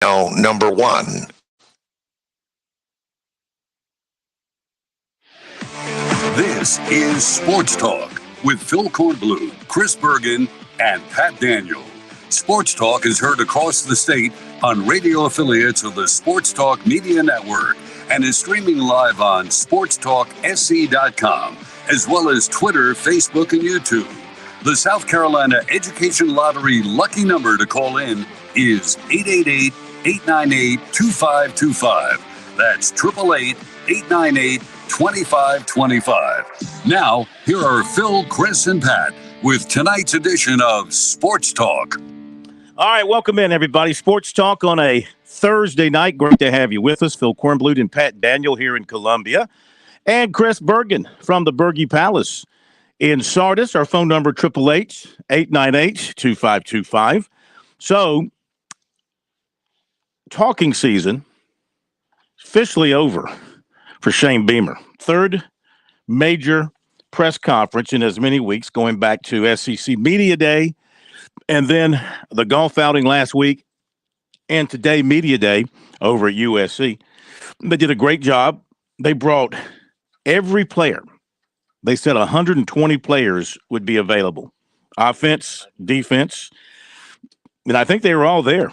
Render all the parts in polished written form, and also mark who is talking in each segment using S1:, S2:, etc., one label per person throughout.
S1: Number one.
S2: This is Sports Talk with Phil Kornbluh, Chris Bergen, and Pat Daniel. Sports Talk is heard across the state on radio affiliates of the Sports Talk Media Network and is streaming live on SportsTalkSC.com, as well as Twitter, Facebook, and YouTube. The South Carolina Education Lottery lucky number to call in is 888-898-2525. That's 888-898-2525. Now, here are Phil, Chris, and Pat with tonight's edition of Sports Talk.
S3: All right, welcome in, everybody. Sports Talk on a Thursday night. Great to have you with us. Phil Kornbluh and Pat Daniel here in Columbia. And Chris Bergen from the Bergie Palace in Sardis. Our phone number, 888-898-2525. So, talking season officially over for Shane Beamer. Third major press conference in as many weeks, going back to SEC Media Day, and then the golf outing last week, and today Media Day over at USC. They did a great job. They brought every player. They said 120 players would be available. Offense, defense. And I think they were all there,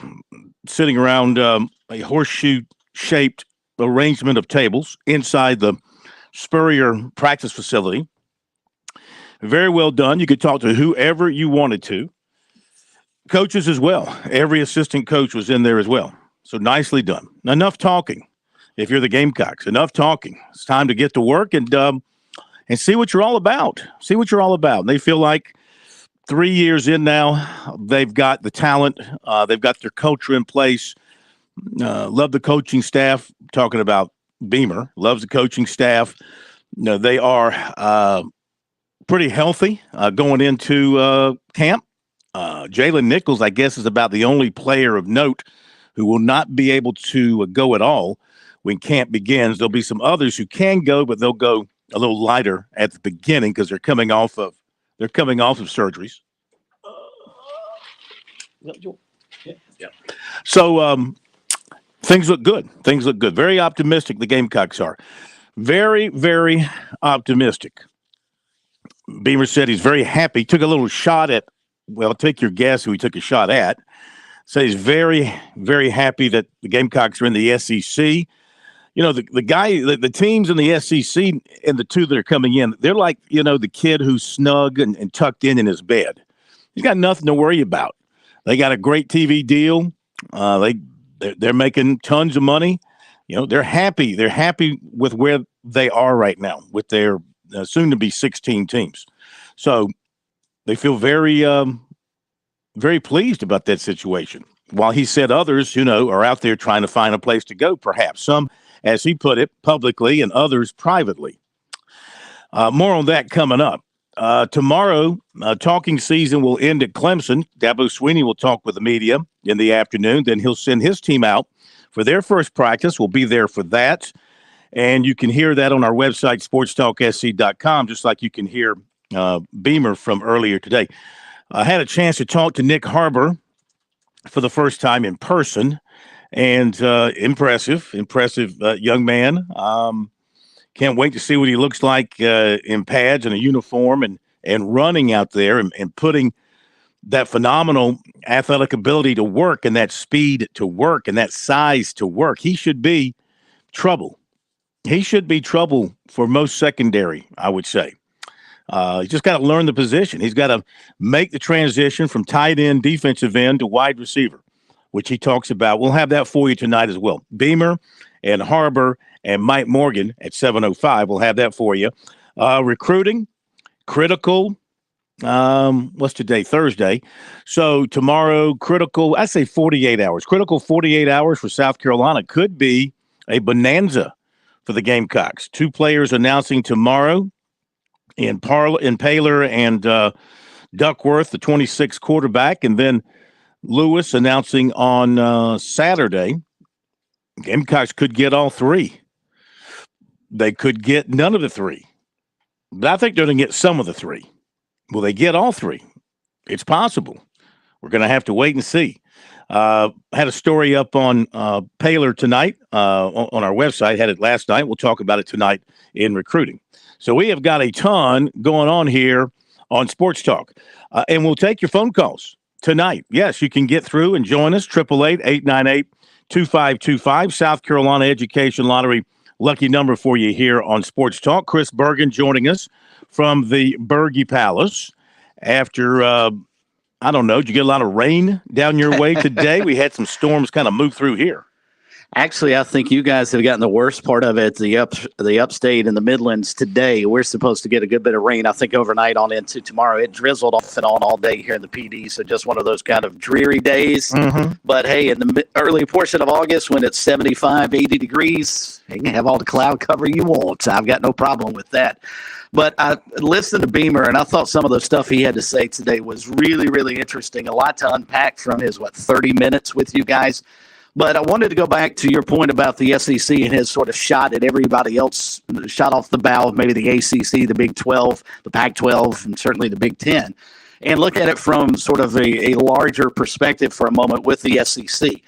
S3: sitting around a horseshoe-shaped arrangement of tables inside the Spurrier practice facility. Very well done. You could talk to whoever you wanted to. Coaches as well. Every assistant coach was in there as well. So nicely done. Enough talking. If you're the Gamecocks, enough talking. It's time to get to work and see what you're all about. See what you're all about. And they feel like 3 years in now, they've got the talent. They've got their culture in place. Love the coaching staff. Talking about Beamer. Loves the coaching staff. They are pretty healthy going into camp. Jalen Nichols, I guess, is about the only player of note who will not be able to go at all when camp begins. There'll be some others who can go, but they'll go a little lighter at the beginning because they're coming off of surgeries. Yeah. So things look good. Things look good. Very optimistic. The Gamecocks are very, very optimistic. Beamer said he's very happy. Took a little shot at. Well, take your guess who he took a shot at. So he's very, very happy that the Gamecocks are in the SEC. The teams in the SEC and the two that are coming in, they're like, the kid who's snug and tucked in his bed. He's got nothing to worry about. They got a great TV deal. They're making tons of money. They're happy. They're happy with where they are right now with their soon-to-be 16 teams. So they feel very, very pleased about that situation. While he said others, are out there trying to find a place to go, perhaps. Some, as he put it, publicly and others privately. More on that coming up. Tomorrow, talking season will end at Clemson. Dabo Swinney will talk with the media in the afternoon. Then he'll send his team out for their first practice. We'll be there for that. And you can hear that on our website, SportsTalkSC.com, just like you can hear Beamer from earlier today. I had a chance to talk to Nick Harbor for the first time in person, and impressive young man. Can't wait to see what he looks like in pads and a uniform and running out there and putting that phenomenal athletic ability to work and that speed to work and that size to work. He should be trouble. He should be trouble for most secondary, I would say. He's just got to learn the position. He's got to make the transition from tight end, defensive end to wide receiver, which he talks about. We'll have that for you tonight as well. Beamer and Harbor and Mike Morgan at 7:05. We'll have that for you. Recruiting, critical. What's today? Thursday. So tomorrow, critical, I say 48 hours. Critical 48 hours for South Carolina could be a bonanza for the Gamecocks. Two players announcing tomorrow. In Paler and Duckworth, the 26 quarterback, and then Lewis announcing on Saturday. Gamecocks could get all three. They could get none of the three. But I think they're going to get some of the three. Will they get all three? It's possible. We're going to have to wait and see. Had a story up on Paler tonight on our website. Had it last night. We'll talk about it tonight in recruiting. So we have got a ton going on here on Sports Talk. And we'll take your phone calls tonight. Yes, you can get through and join us. 888-898-2525. South Carolina Education Lottery lucky number for you here on Sports Talk. Chris Bergen joining us from the Berge Palace after, I don't know, did you get a lot of rain down your way today? We had some storms kind of move through here.
S1: Actually, I think you guys have gotten the worst part of it, the upstate and the Midlands today. We're supposed to get a good bit of rain, I think, overnight on into tomorrow. It drizzled off and on all day here in the PD, so just one of those kind of dreary days. Mm-hmm. But, hey, in the early portion of August when it's 75, 80 degrees, you can have all the cloud cover you want. So I've got no problem with that. But I listened to Beamer, and I thought some of the stuff he had to say today was really, really interesting. A lot to unpack from his, 30 minutes with you guys. But I wanted to go back to your point about the SEC and his sort of shot at everybody else, shot off the bow of maybe the ACC, the Big 12, the Pac-12, and certainly the Big 10, and look at it from sort of a larger perspective for a moment with the SEC.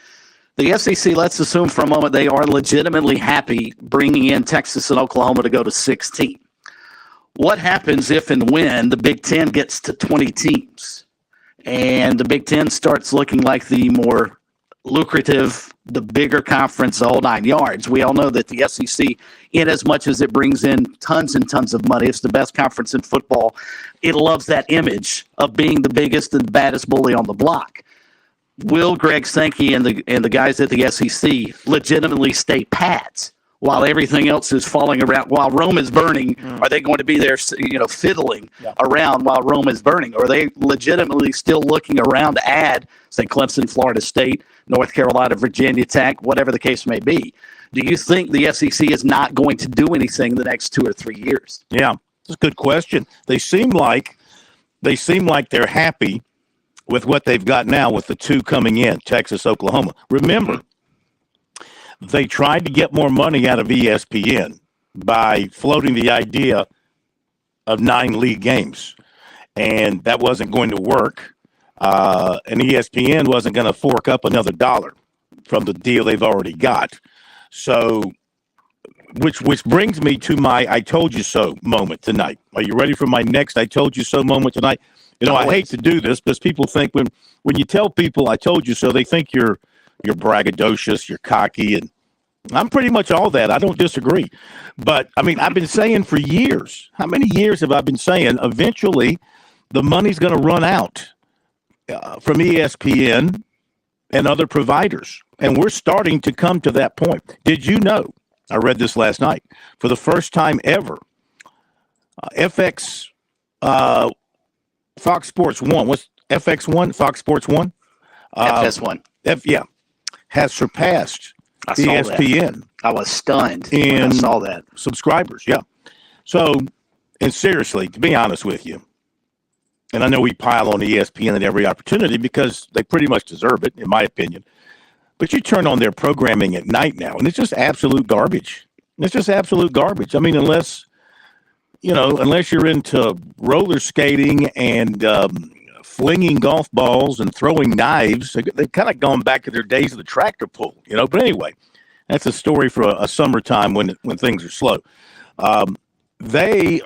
S1: The SEC, let's assume for a moment they are legitimately happy bringing in Texas and Oklahoma to go to 16. What happens if and when the Big 10 gets to 20 teams and the Big 10 starts looking like the more lucrative, the bigger conference, the whole 9 yards? We all know that the SEC, in as much as it brings in tons and tons of money, it's the best conference in football. It loves that image of being the biggest and baddest bully on the block. Will Greg Sankey and the guys at the SEC legitimately stay pat while everything else is falling around, while Rome is burning? Are they going to be there, fiddling around while Rome is burning? Or are they legitimately still looking around to add, say, Clemson, Florida State, North Carolina, Virginia Tech, whatever the case may be? Do you think the SEC is not going to do anything in the next 2 or 3 years?
S3: Yeah, that's a good question. They seem like they're happy with what they've got now with the two coming in, Texas, Oklahoma. Remember, they tried to get more money out of ESPN by floating the idea of 9 league games, and that wasn't going to work. And ESPN wasn't going to fork up another dollar from the deal they've already got. So, which brings me to my I told you so moment tonight. Are you ready for my next I told you so moment tonight? I hate to do this because people think when you tell people I told you so, they think you're braggadocious, you're cocky, and I'm pretty much all that. I don't disagree. But, I mean, I've been saying for years, how many years have I been saying eventually the money's going to run out from ESPN and other providers? And we're starting to come to that point. Did you know, I read this last night, for the first time ever, Fox Sports 1, what's FX1, Fox Sports 1?
S1: FS1.
S3: Has surpassed ESPN.
S1: That. I was stunned when I saw that.
S3: Subscribers, yeah. So, and seriously, to be honest with you, and I know we pile on ESPN at every opportunity because they pretty much deserve it, in my opinion. But you turn on their programming at night now, and it's just absolute garbage. It's just absolute garbage. I mean, unless you're into roller skating and flinging golf balls and throwing knives, they've kind of gone back to their days of the tractor pull, But anyway, that's a story for a summertime when things are slow. These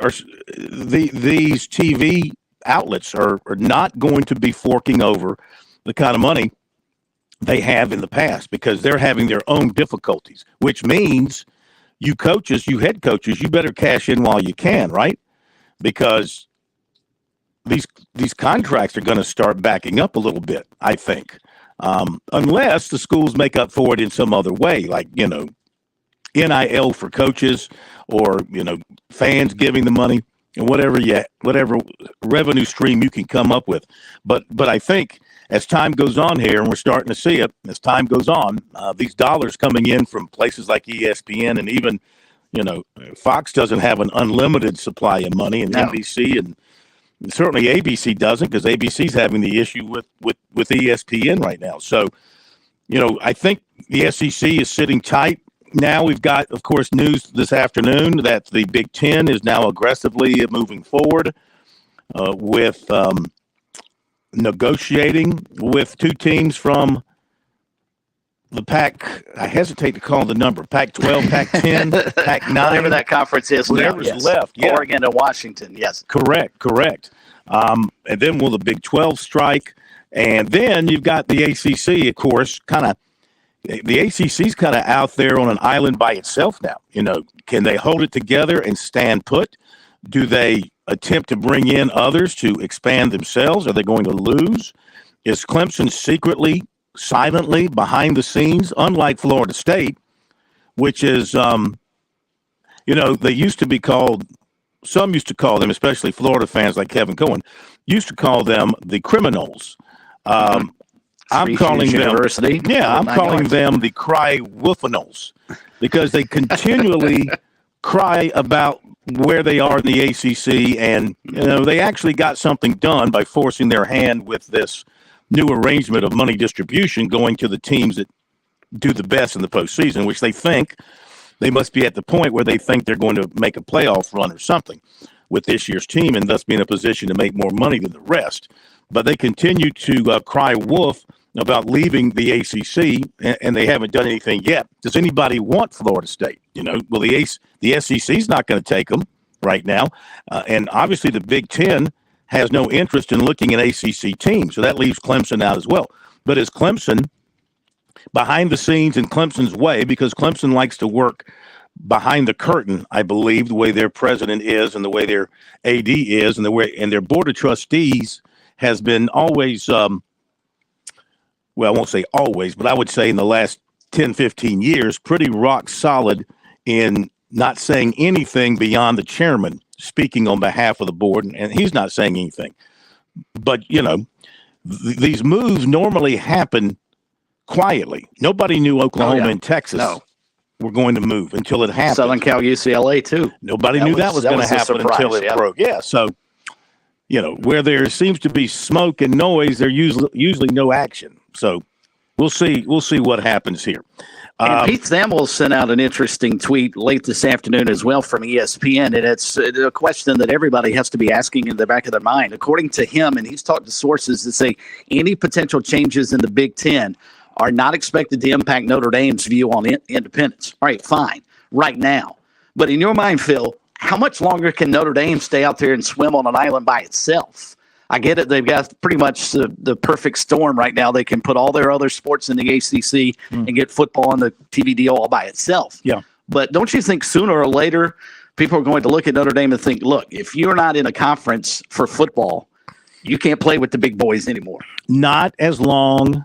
S3: TV outlets are not going to be forking over the kind of money they have in the past because they're having their own difficulties, which means you head coaches, you better cash in while you can, right? Because these contracts are going to start backing up a little bit, I think, unless the schools make up for it in some other way, like, NIL for coaches or, fans giving the money and whatever revenue stream you can come up with. But I think as time goes on here, and we're starting to see it, as time goes on, these dollars coming in from places like ESPN and even, Fox doesn't have an unlimited supply of money, and NBC and certainly ABC doesn't, because ABC's having the issue with ESPN right now. So, I think the SEC is sitting tight. Now we've got, of course, news this afternoon that the Big Ten is now aggressively moving forward with negotiating with two teams from the Pac, I hesitate to call the number, Pac-12, Pac-10, Pac-9.
S1: Whatever that conference is now,
S3: whatever's
S1: yes.
S3: left. Yeah.
S1: Oregon and Washington, yes.
S3: Correct. And then will the Big 12 strike? And then you've got the ACC, of course, the ACC's kind of out there on an island by itself now. Can they hold it together and stand put? Do they attempt to bring in others to expand themselves? Are they going to lose? Is Clemson secretly, silently, behind the scenes, unlike Florida State, which is, they used to be called, some used to call them, especially Florida fans like Kevin Cohen, used to call them the criminals. I'm calling them University. Yeah, I'm calling them the cry wolfenals because they continually cry about where they are in the ACC, and they actually got something done by forcing their hand with this new arrangement of money distribution going to the teams that do the best in the postseason, which they think they must be at the point where they think they're going to make a playoff run or something with this year's team, and thus be in a position to make more money than the rest. But they continue to cry wolf about leaving the ACC, and they haven't done anything yet. Does anybody want Florida State? Well, the SEC is not going to take them right now, and obviously the Big Ten has no interest in looking at ACC teams, so that leaves Clemson out as well. But is Clemson behind the scenes in Clemson's way, because Clemson likes to work behind the curtain, I believe, the way their president is and the way their AD is and their board of trustees has been always well, I won't say always, but I would say in the last 10, 15 years, pretty rock solid in not saying anything beyond the chairman speaking on behalf of the board, and he's not saying anything. But, these moves normally happen quietly. Nobody knew Oklahoma and Texas were going to move until it happened.
S1: Southern Cal, UCLA, too.
S3: Nobody knew that was going to happen until it broke. Yeah, so, where there seems to be smoke and noise, there's usually no action. So we'll see what happens here.
S1: And Pete Thamel sent out an interesting tweet late this afternoon as well from ESPN, and it's a question that everybody has to be asking in the back of their mind. According to him, and he's talked to sources that say any potential changes in the Big Ten are not expected to impact Notre Dame's view on independence. All right, fine, right now. But in your mind, Phil, how much longer can Notre Dame stay out there and swim on an island by itself? I get it. They've got pretty much the perfect storm right now. They can put all their other sports in the ACC and get football on the TV deal all by itself.
S3: Yeah.
S1: But don't you think sooner or later people are going to look at Notre Dame and think, look, if you're not in a conference for football, you can't play with the big boys anymore?
S3: Not as long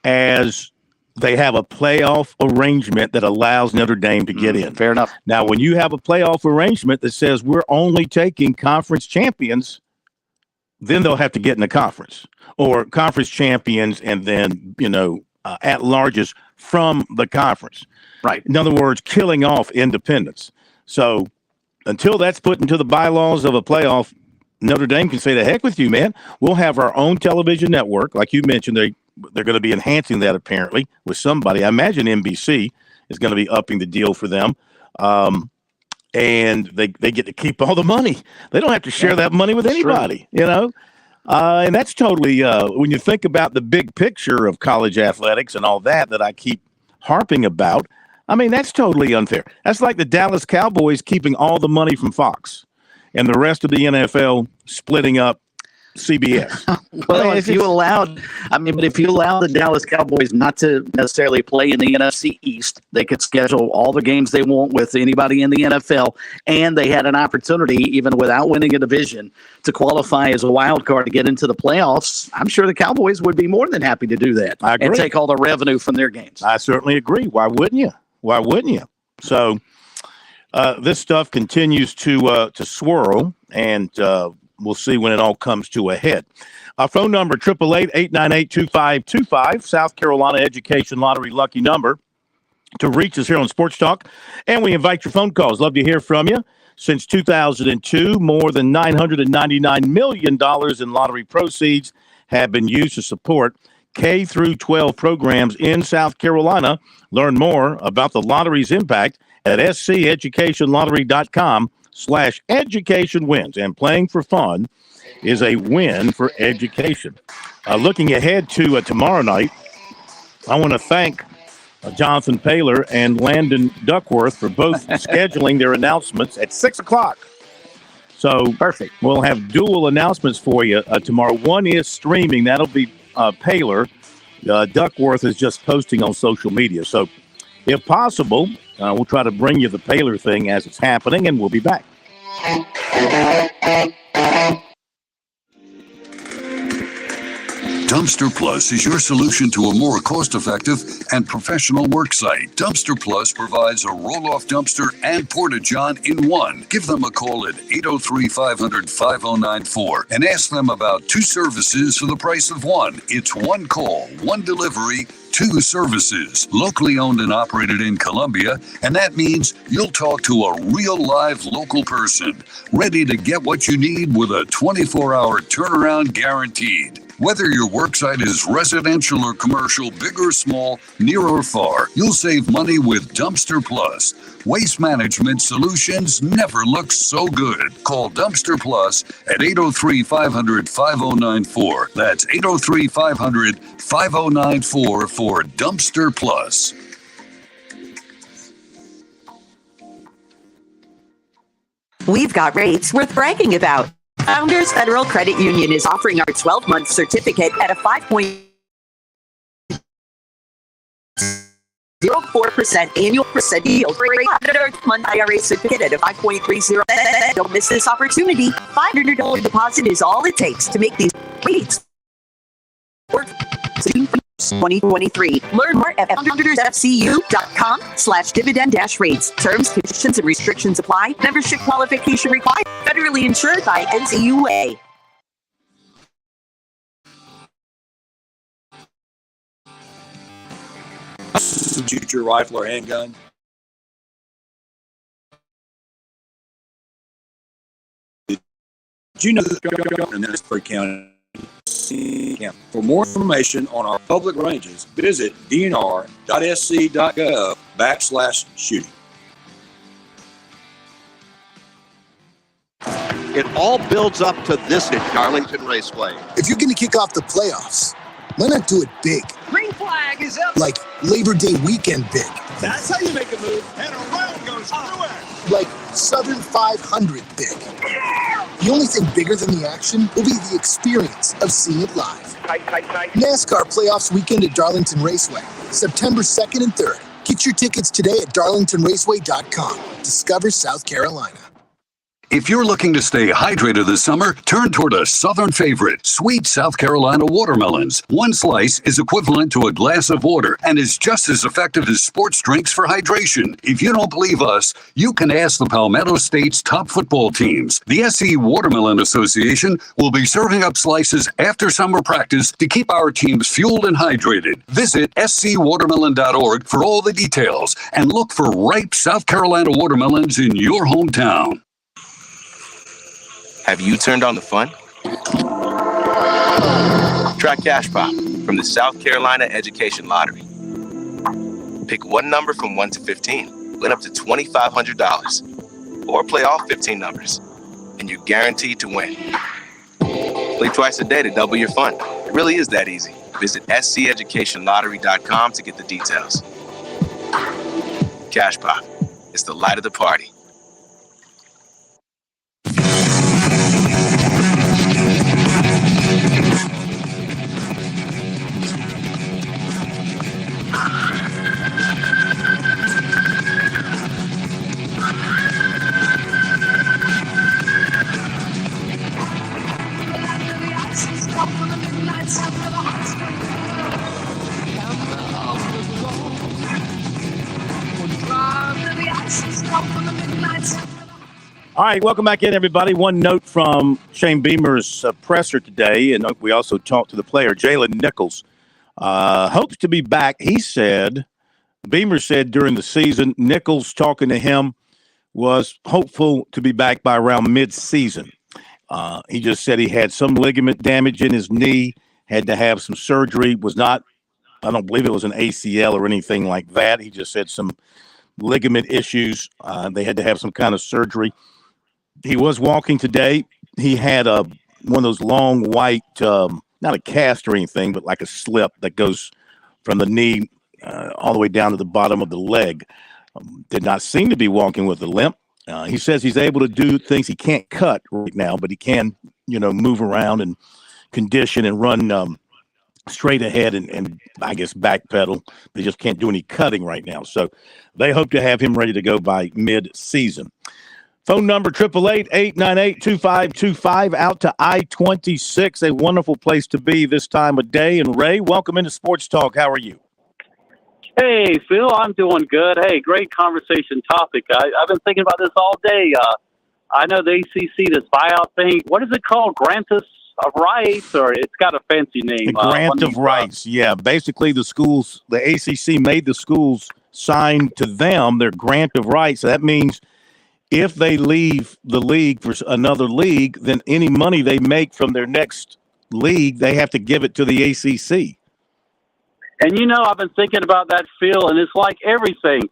S3: as they have a playoff arrangement that allows Notre Dame to get in.
S1: Fair enough.
S3: Now, when you have a playoff arrangement that says we're only taking conference champions, then they'll have to get in the conference, or conference champions and then, at-larges from the conference.
S1: Right.
S3: In other words, killing off independence. So until that's put into the bylaws of a playoff, Notre Dame can say, the heck with you, man. We'll have our own television network. Like you mentioned, they're going to be enhancing that apparently with somebody. I imagine NBC is going to be upping the deal for them. And they get to keep all the money. They don't have to share that money with anybody, And that's totally, when you think about the big picture of college athletics and all that I keep harping about, I mean, that's totally unfair. That's like the Dallas Cowboys keeping all the money from Fox and the rest of the NFL splitting up CBS.
S1: Well, if you allowed the Dallas Cowboys not to necessarily play in the NFC East, they could schedule all the games they want with anybody in the NFL, and they had an opportunity, even without winning a division, to qualify as a wild card to get into the playoffs. I'm sure the Cowboys would be more than happy to do that
S3: I agree.
S1: And take all the revenue from their games.
S3: I certainly agree. Why wouldn't you? So this stuff continues to swirl, and we'll see when it all comes to a head. Our phone number, 888-898-2525, South Carolina Education Lottery lucky number to reach us here on Sports Talk. And we invite your phone calls. Love to hear from you. Since 2002, more than $999 million in lottery proceeds have been used to support K through 12 programs in South Carolina. Learn more about the lottery's impact at sceducation.com/education wins. And playing for fun is a win for education. Looking ahead to tomorrow night, I want to thank Jonathan Paler and Landon Duckworth for both scheduling their announcements at 6 o'clock. So
S1: Perfect.
S3: we'll have dual announcements for you tomorrow. One is streaming. That'll be Paler. Duckworth is just posting on social media. So if possible, we'll try to bring you the Paler thing as it's happening, and we'll be back.
S2: Dumpster Plus is your solution to a more cost-effective and professional work site. Dumpster Plus provides a roll-off dumpster and porta-john in one. Give them a call at 803-500-5094 and ask them about 2 services for the price of one. It's 1 call, 1 delivery, 2 services. Locally owned and operated in Columbia, and that means you'll talk to a real live local person, ready to get what you need with a 24-hour turnaround guaranteed. Whether your worksite is residential or commercial, big or small, near or far, you'll save money with Dumpster Plus. Waste management solutions never look so good. Call Dumpster Plus at 803-500-5094. That's 803-500-5094 for Dumpster Plus.
S4: We've got rates worth bragging about. Founders Federal Credit Union is offering our 12-month certificate at a 5.04% annual percent yield for a 12-month IRA certificate at a 5.30%. Don't miss this opportunity. $500 deposit is all it takes to make these rates work. 2023. Learn more at foundersfcu.com/dividend-rates. Terms, conditions, and restrictions apply. Membership qualification required. Federally insured by NCUA.
S5: Shoot your rifle or handgun. Did you know that in Harrisburg County? For more information on our public ranges, visit dnr.sc.gov/shooting.
S6: It all builds up to this at Darlington Raceway.
S7: If you're going to kick off the playoffs, why not do it big?
S8: Green flag is up.
S7: Like Labor Day weekend big.
S8: That's how you make a move. And around goes Truex.
S7: Like Southern 500 big. The only thing bigger than the action will be the experience of seeing it live.
S8: Tight.
S7: NASCAR Playoffs Weekend at Darlington Raceway, September 2nd and 3rd. Get your tickets today at darlingtonraceway.com. Discover South Carolina.
S2: If you're looking to stay hydrated this summer, turn toward a southern favorite, sweet South Carolina watermelons. One slice is equivalent to a glass of water and is just as effective as sports drinks for hydration. If you don't believe us, you can ask the Palmetto State's top football teams. The SC Watermelon Association will be serving up slices after summer practice to keep our teams fueled and hydrated. Visit scwatermelon.org for all the details and look for ripe South Carolina watermelons in your hometown.
S9: Have you turned on the fun? Try Cash Pop from the South Carolina Education Lottery. Pick one number from 1 to 15, win up to $2,500, or play all 15 numbers, and you're guaranteed to win. Play twice a day to double your fun. It really is that easy. Visit sceducationlottery.com to get the details. Cash Pop. It's the light of the party.
S3: All right, welcome back in, everybody. One note from Shane Beamer's presser today, and we also talked to the player, Jalen Nichols. Hopes to be back, he said. Beamer said during the season, Nichols talking to him was hopeful to be back by around mid-season. He just said he had some ligament damage in his knee, had to have some surgery, I don't believe it was an ACL or anything like that. He just said some ligament issues. They had to have some kind of surgery. He was walking today. He had one of those long white, not a cast or anything, but like a slip that goes from the knee all the way down to the bottom of the leg. Did not seem to be walking with a limp. He says he's able to do things he can't cut right now, but he can, move around and condition and run straight ahead and I guess backpedal. They just can't do any cutting right now. So they hope to have him ready to go by mid-season. Phone number 888-898-2525 out to I-26, a wonderful place to be this time of day. And Ray, welcome into Sports Talk. How are you?
S10: Hey, Phil, I'm doing good. Hey, great conversation topic. I've been thinking about this all day. I know the ACC, this buyout thing, what is it called? Grantus of rights, or it's got a fancy name.
S3: The grant of rights, yeah. Basically, the ACC made the schools sign to them their grant of rights. So that means if they leave the league for another league, then any money they make from their next league, they have to give it to the ACC.
S10: And, I've been thinking about that, Phil, and it's like everything.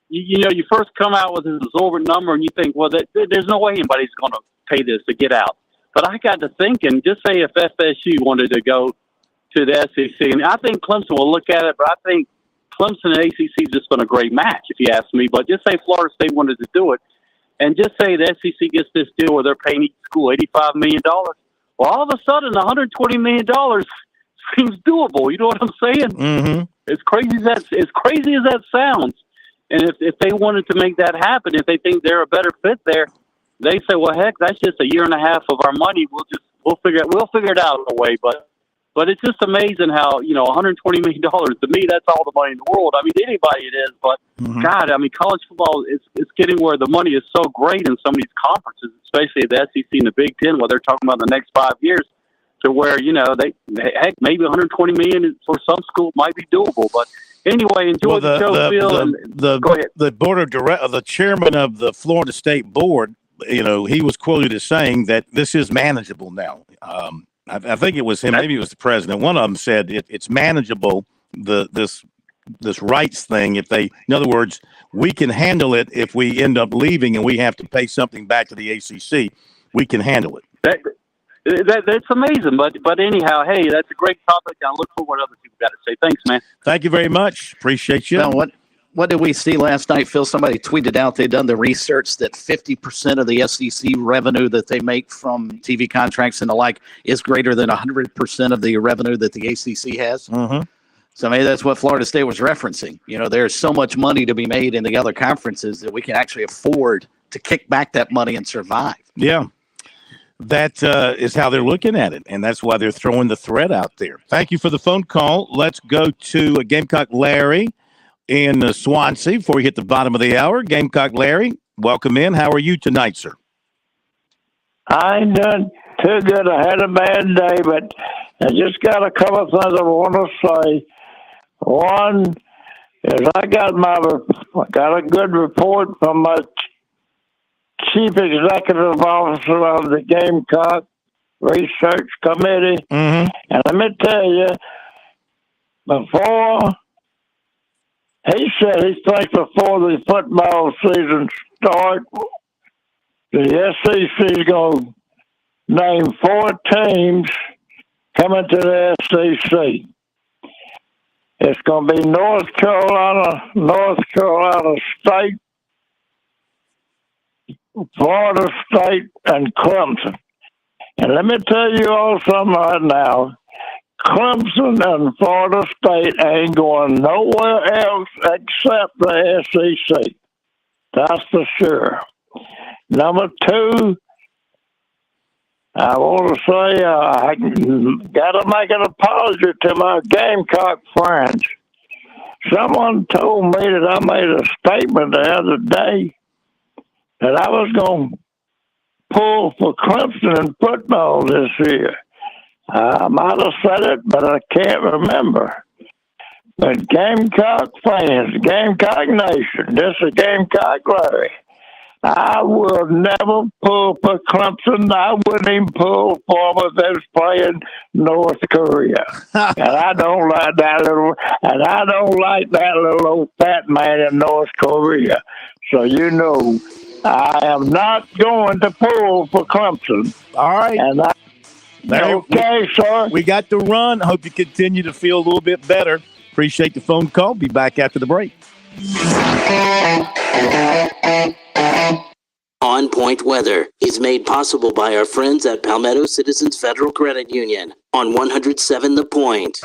S10: You first come out with this absorbent number, and you think, well, there's no way anybody's going to pay this to get out. But I got to thinking, just say if FSU wanted to go to the SEC, and I think Clemson will look at it, but I think Clemson and ACC has just been a great match, if you ask me. But just say Florida State wanted to do it, and just say the SEC gets this deal where they're paying each school $85 million. Well, all of a sudden, $120 million seems doable. You know what I'm saying?
S3: Mm-hmm.
S10: As crazy as that sounds, and if they wanted to make that happen, if they think they're a better fit there, they say, well, heck, that's just a year and a half of our money. We'll figure it out in a way. But it's just amazing how, $120 million, to me, that's all the money in the world. I mean, anybody it is, but God, I mean, college football is getting where the money is so great in some of these conferences, especially the SEC and the Big Ten, where they're talking about the next 5 years, to where, heck, maybe $120 million for some schools might be doable. But anyway, enjoy the show, Phil. Go ahead.
S3: The chairman of the Florida State board, he was quoted as saying that this is manageable now. I think it was him, maybe it was the president. One of them said it's manageable, this rights thing. In other words, we can handle it if we end up leaving and we have to pay something back to the ACC. We can handle it.
S10: That's amazing. But anyhow, hey, that's a great topic. I look for what other people got to say. Thanks, man.
S3: Thank you very much. Appreciate you.
S1: Well, what did we see last night, Phil? Somebody tweeted out they'd done the research that 50% of the SEC revenue that they make from TV contracts and the like is greater than 100% of the revenue that the ACC has.
S3: Mm-hmm.
S1: So maybe that's what Florida State was referencing. There's so much money to be made in the other conferences that we can actually afford to kick back that money and survive.
S3: Yeah. That is how they're looking at it, and that's why they're throwing the threat out there. Thank you for the phone call. Let's go to Gamecock Larry in Swansea before we hit the bottom of the hour. Gamecock Larry, welcome in. How are you tonight, sir?
S11: I ain't done too good. I had a bad day, but I just got a couple of things I want to say. One is I got a good report from my Chief Executive Officer of the Gamecock Research Committee.
S3: Mm-hmm.
S11: And let me tell you, he said he thinks before the football season starts, the SEC is going to name 4 teams coming to the SEC. It's going to be North Carolina State, Florida State, and Clemson. And let me tell you all something right now. Clemson and Florida State ain't going nowhere else except the SEC. That's for sure. Number 2, I want to say I got to make an apology to my Gamecock friends. Someone told me that I made a statement the other day that I was going to pull for Clemson in football this year. I might have said it, but I can't remember. But Gamecock fans, Gamecock Nation, this is Gamecock Larry. I will never pull for Clemson. I wouldn't even pull for them if they was playing North Korea. And I don't like that little old fat man in North Korea. So I am not going to pull for Clemson.
S3: All right.
S11: Okay, sir.
S3: We got to run. I hope you continue to feel a little bit better. Appreciate the phone call. Be back after the break.
S12: On Point Weather is made possible by our friends at Palmetto Citizens Federal Credit Union on 107 The Point.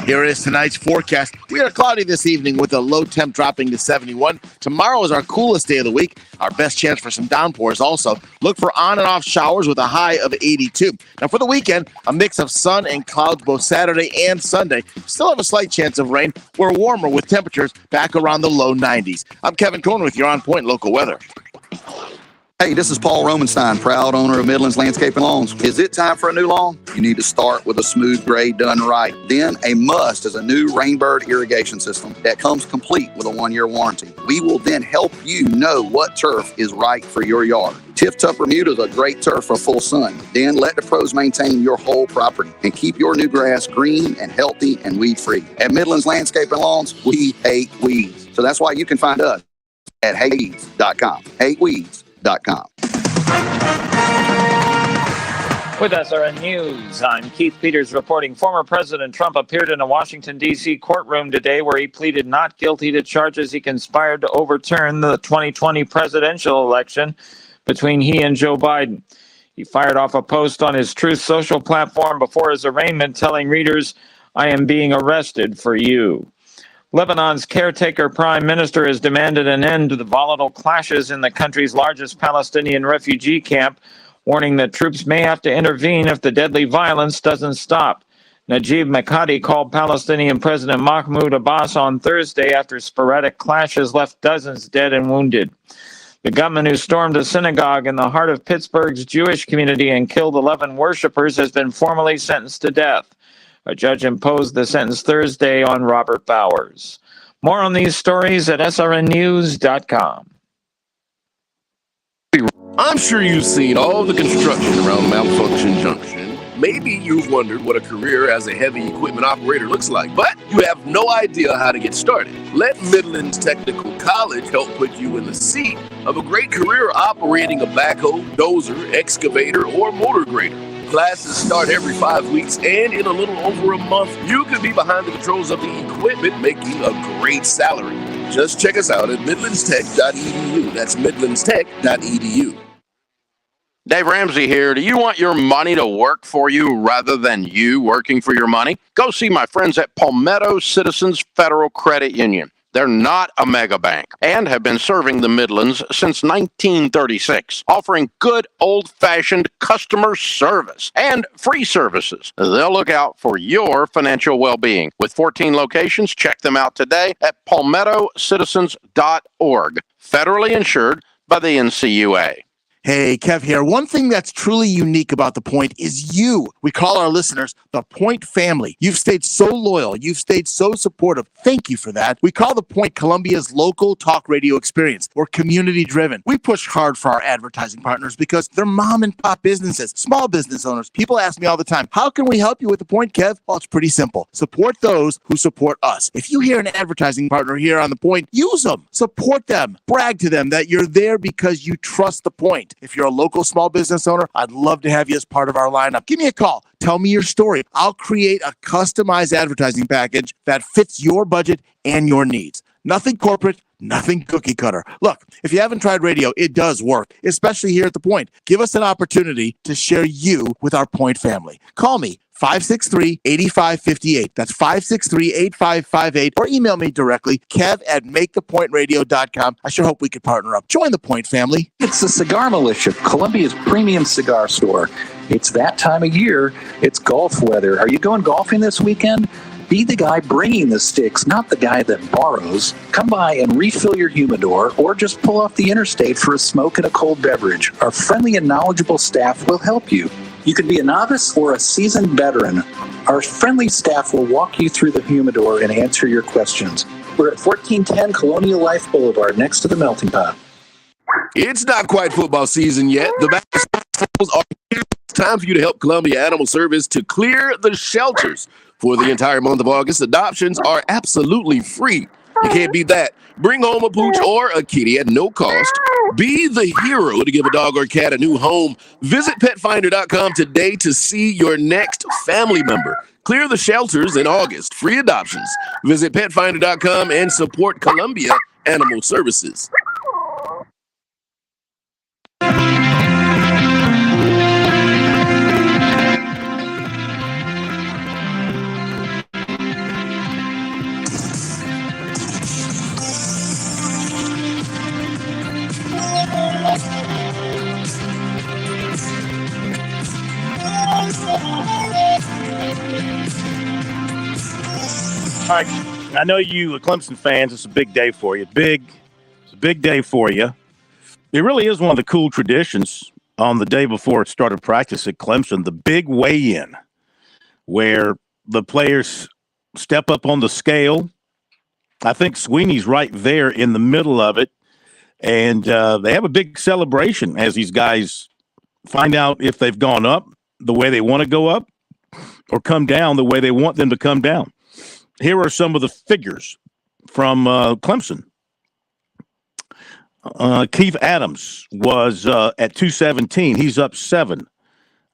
S13: Here is tonight's forecast. We are cloudy this evening with a low temp dropping to 71. Tomorrow is our coolest day of the week. Our best chance for some downpours also. Look for on and off showers with a high of 82. Now for the weekend, a mix of sun and clouds both Saturday and Sunday. Still have a slight chance of rain. We're warmer with temperatures back around the low 90s. I'm Kevin Cohn with your On Point local weather.
S14: Hey, this is Paul Romanstein, proud owner of Midlands Landscape and Lawns. Is it time for a new lawn? You need to start with a smooth grade done right. Then a must is a new Rainbird irrigation system that comes complete with a 1-year warranty. We will then help you know what turf is right for your yard. Tip Top Bermuda is a great turf for full sun. Then let the pros maintain your whole property and keep your new grass green and healthy and weed free. At Midlands Landscape and Lawns, we hate weeds. So that's why you can find us at hateweeds.com. hateweeds.com.
S15: With SRN News, I'm Keith Peters reporting former President Trump appeared in a Washington, D.C. courtroom today where he pleaded not guilty to charges he conspired to overturn the 2020 presidential election between he and Joe Biden. He fired off a post on his Truth Social platform before his arraignment telling readers, "I am being arrested for you." Lebanon's caretaker prime minister has demanded an end to the volatile clashes in the country's largest Palestinian refugee camp, warning that troops may have to intervene if the deadly violence doesn't stop. Najib Mikati called Palestinian President Mahmoud Abbas on Thursday after sporadic clashes left dozens dead and wounded. The gunman who stormed a synagogue in the heart of Pittsburgh's Jewish community and killed 11 worshipers has been formally sentenced to death. A judge imposed the sentence Thursday on Robert Bowers. More on these stories at srnnews.com.
S16: I'm sure you've seen all the construction around Malfunction Junction. Maybe you've wondered what a career as a heavy equipment operator looks like, but you have no idea how to get started. Let Midlands Technical College help put you in the seat of a great career operating a backhoe, dozer, excavator, or motor grader. Classes start every 5 weeks, and in a little over a month, you could be behind the controls of the equipment, making a great salary. Just check us out at midlandstech.edu. That's midlandstech.edu.
S17: Dave Ramsey here. Do you want your money to work for you rather than you working for your money? Go see my friends at Palmetto Citizens Federal Credit Union. They're not a mega bank and have been serving the Midlands since 1936, offering good old-fashioned customer service and free services. They'll look out for your financial well-being. With 14 locations, check them out today at palmettocitizens.org. Federally insured by the NCUA.
S13: Hey, Kev here. One thing that's truly unique about The Point is you. We call our listeners the Point family. You've stayed so loyal. You've stayed so supportive. Thank you for that. We call The Point Columbia's local talk radio experience. We're community driven. We push hard for our advertising partners because they're mom and pop businesses, small business owners. People ask me all the time, how can we help you with The Point, Kev? Well, it's pretty simple. Support those who support us. If you hear an advertising partner here on The Point, use them. Support them. Brag to them that you're there because you trust The Point. If you're a local small business owner, I'd love to have you as part of our lineup. Give me a call. Tell me your story. I'll create a customized advertising package that fits your budget and your needs. Nothing corporate, nothing cookie cutter. Look, if you haven't tried radio, it does work, especially here at The Point. Give us an opportunity to share you with our Point family. Call me. 563-8558. That's 563-8558. Or email me directly, kev@makethepointradio.com. I sure hope we could partner up. Join the Point family.
S18: It's the Cigar Militia, Columbia's premium cigar store. It's that time of year. It's golf weather. Are you going golfing this weekend? Be the guy bringing the sticks, not the guy that borrows. Come by and refill your humidor or just pull off the interstate for a smoke and a cold beverage. Our friendly and knowledgeable staff will help you. You can be a novice or a seasoned veteran. Our friendly staff will walk you through the humidor and answer your questions. We're at 1410 Colonial Life Boulevard, next to the Melting Pot.
S16: It's not quite football season yet. The vaccines are here. It's time for you to help Columbia Animal Service to clear the shelters. For the entire month of August, adoptions are absolutely free. You can't beat that. Bring home a pooch or a kitty at no cost. Be the hero to give a dog or cat a new home. Visit petfinder.com today to see your next family member. Clear the shelters in August. Free adoptions. Visit petfinder.com and support Columbia Animal Services.
S3: All right. I know you Clemson fans, it's a big day for you. It's a big day for you. It really is one of the cool traditions on the day before it started practice at Clemson, the big weigh-in, where the players step up on the scale. I think Sweeney's right there in the middle of it, and they have a big celebration as these guys find out if they've gone up the way they want to go up or come down the way they want them to come down. Here are some of the figures from Clemson. Keith Adams was at 217. He's up 7.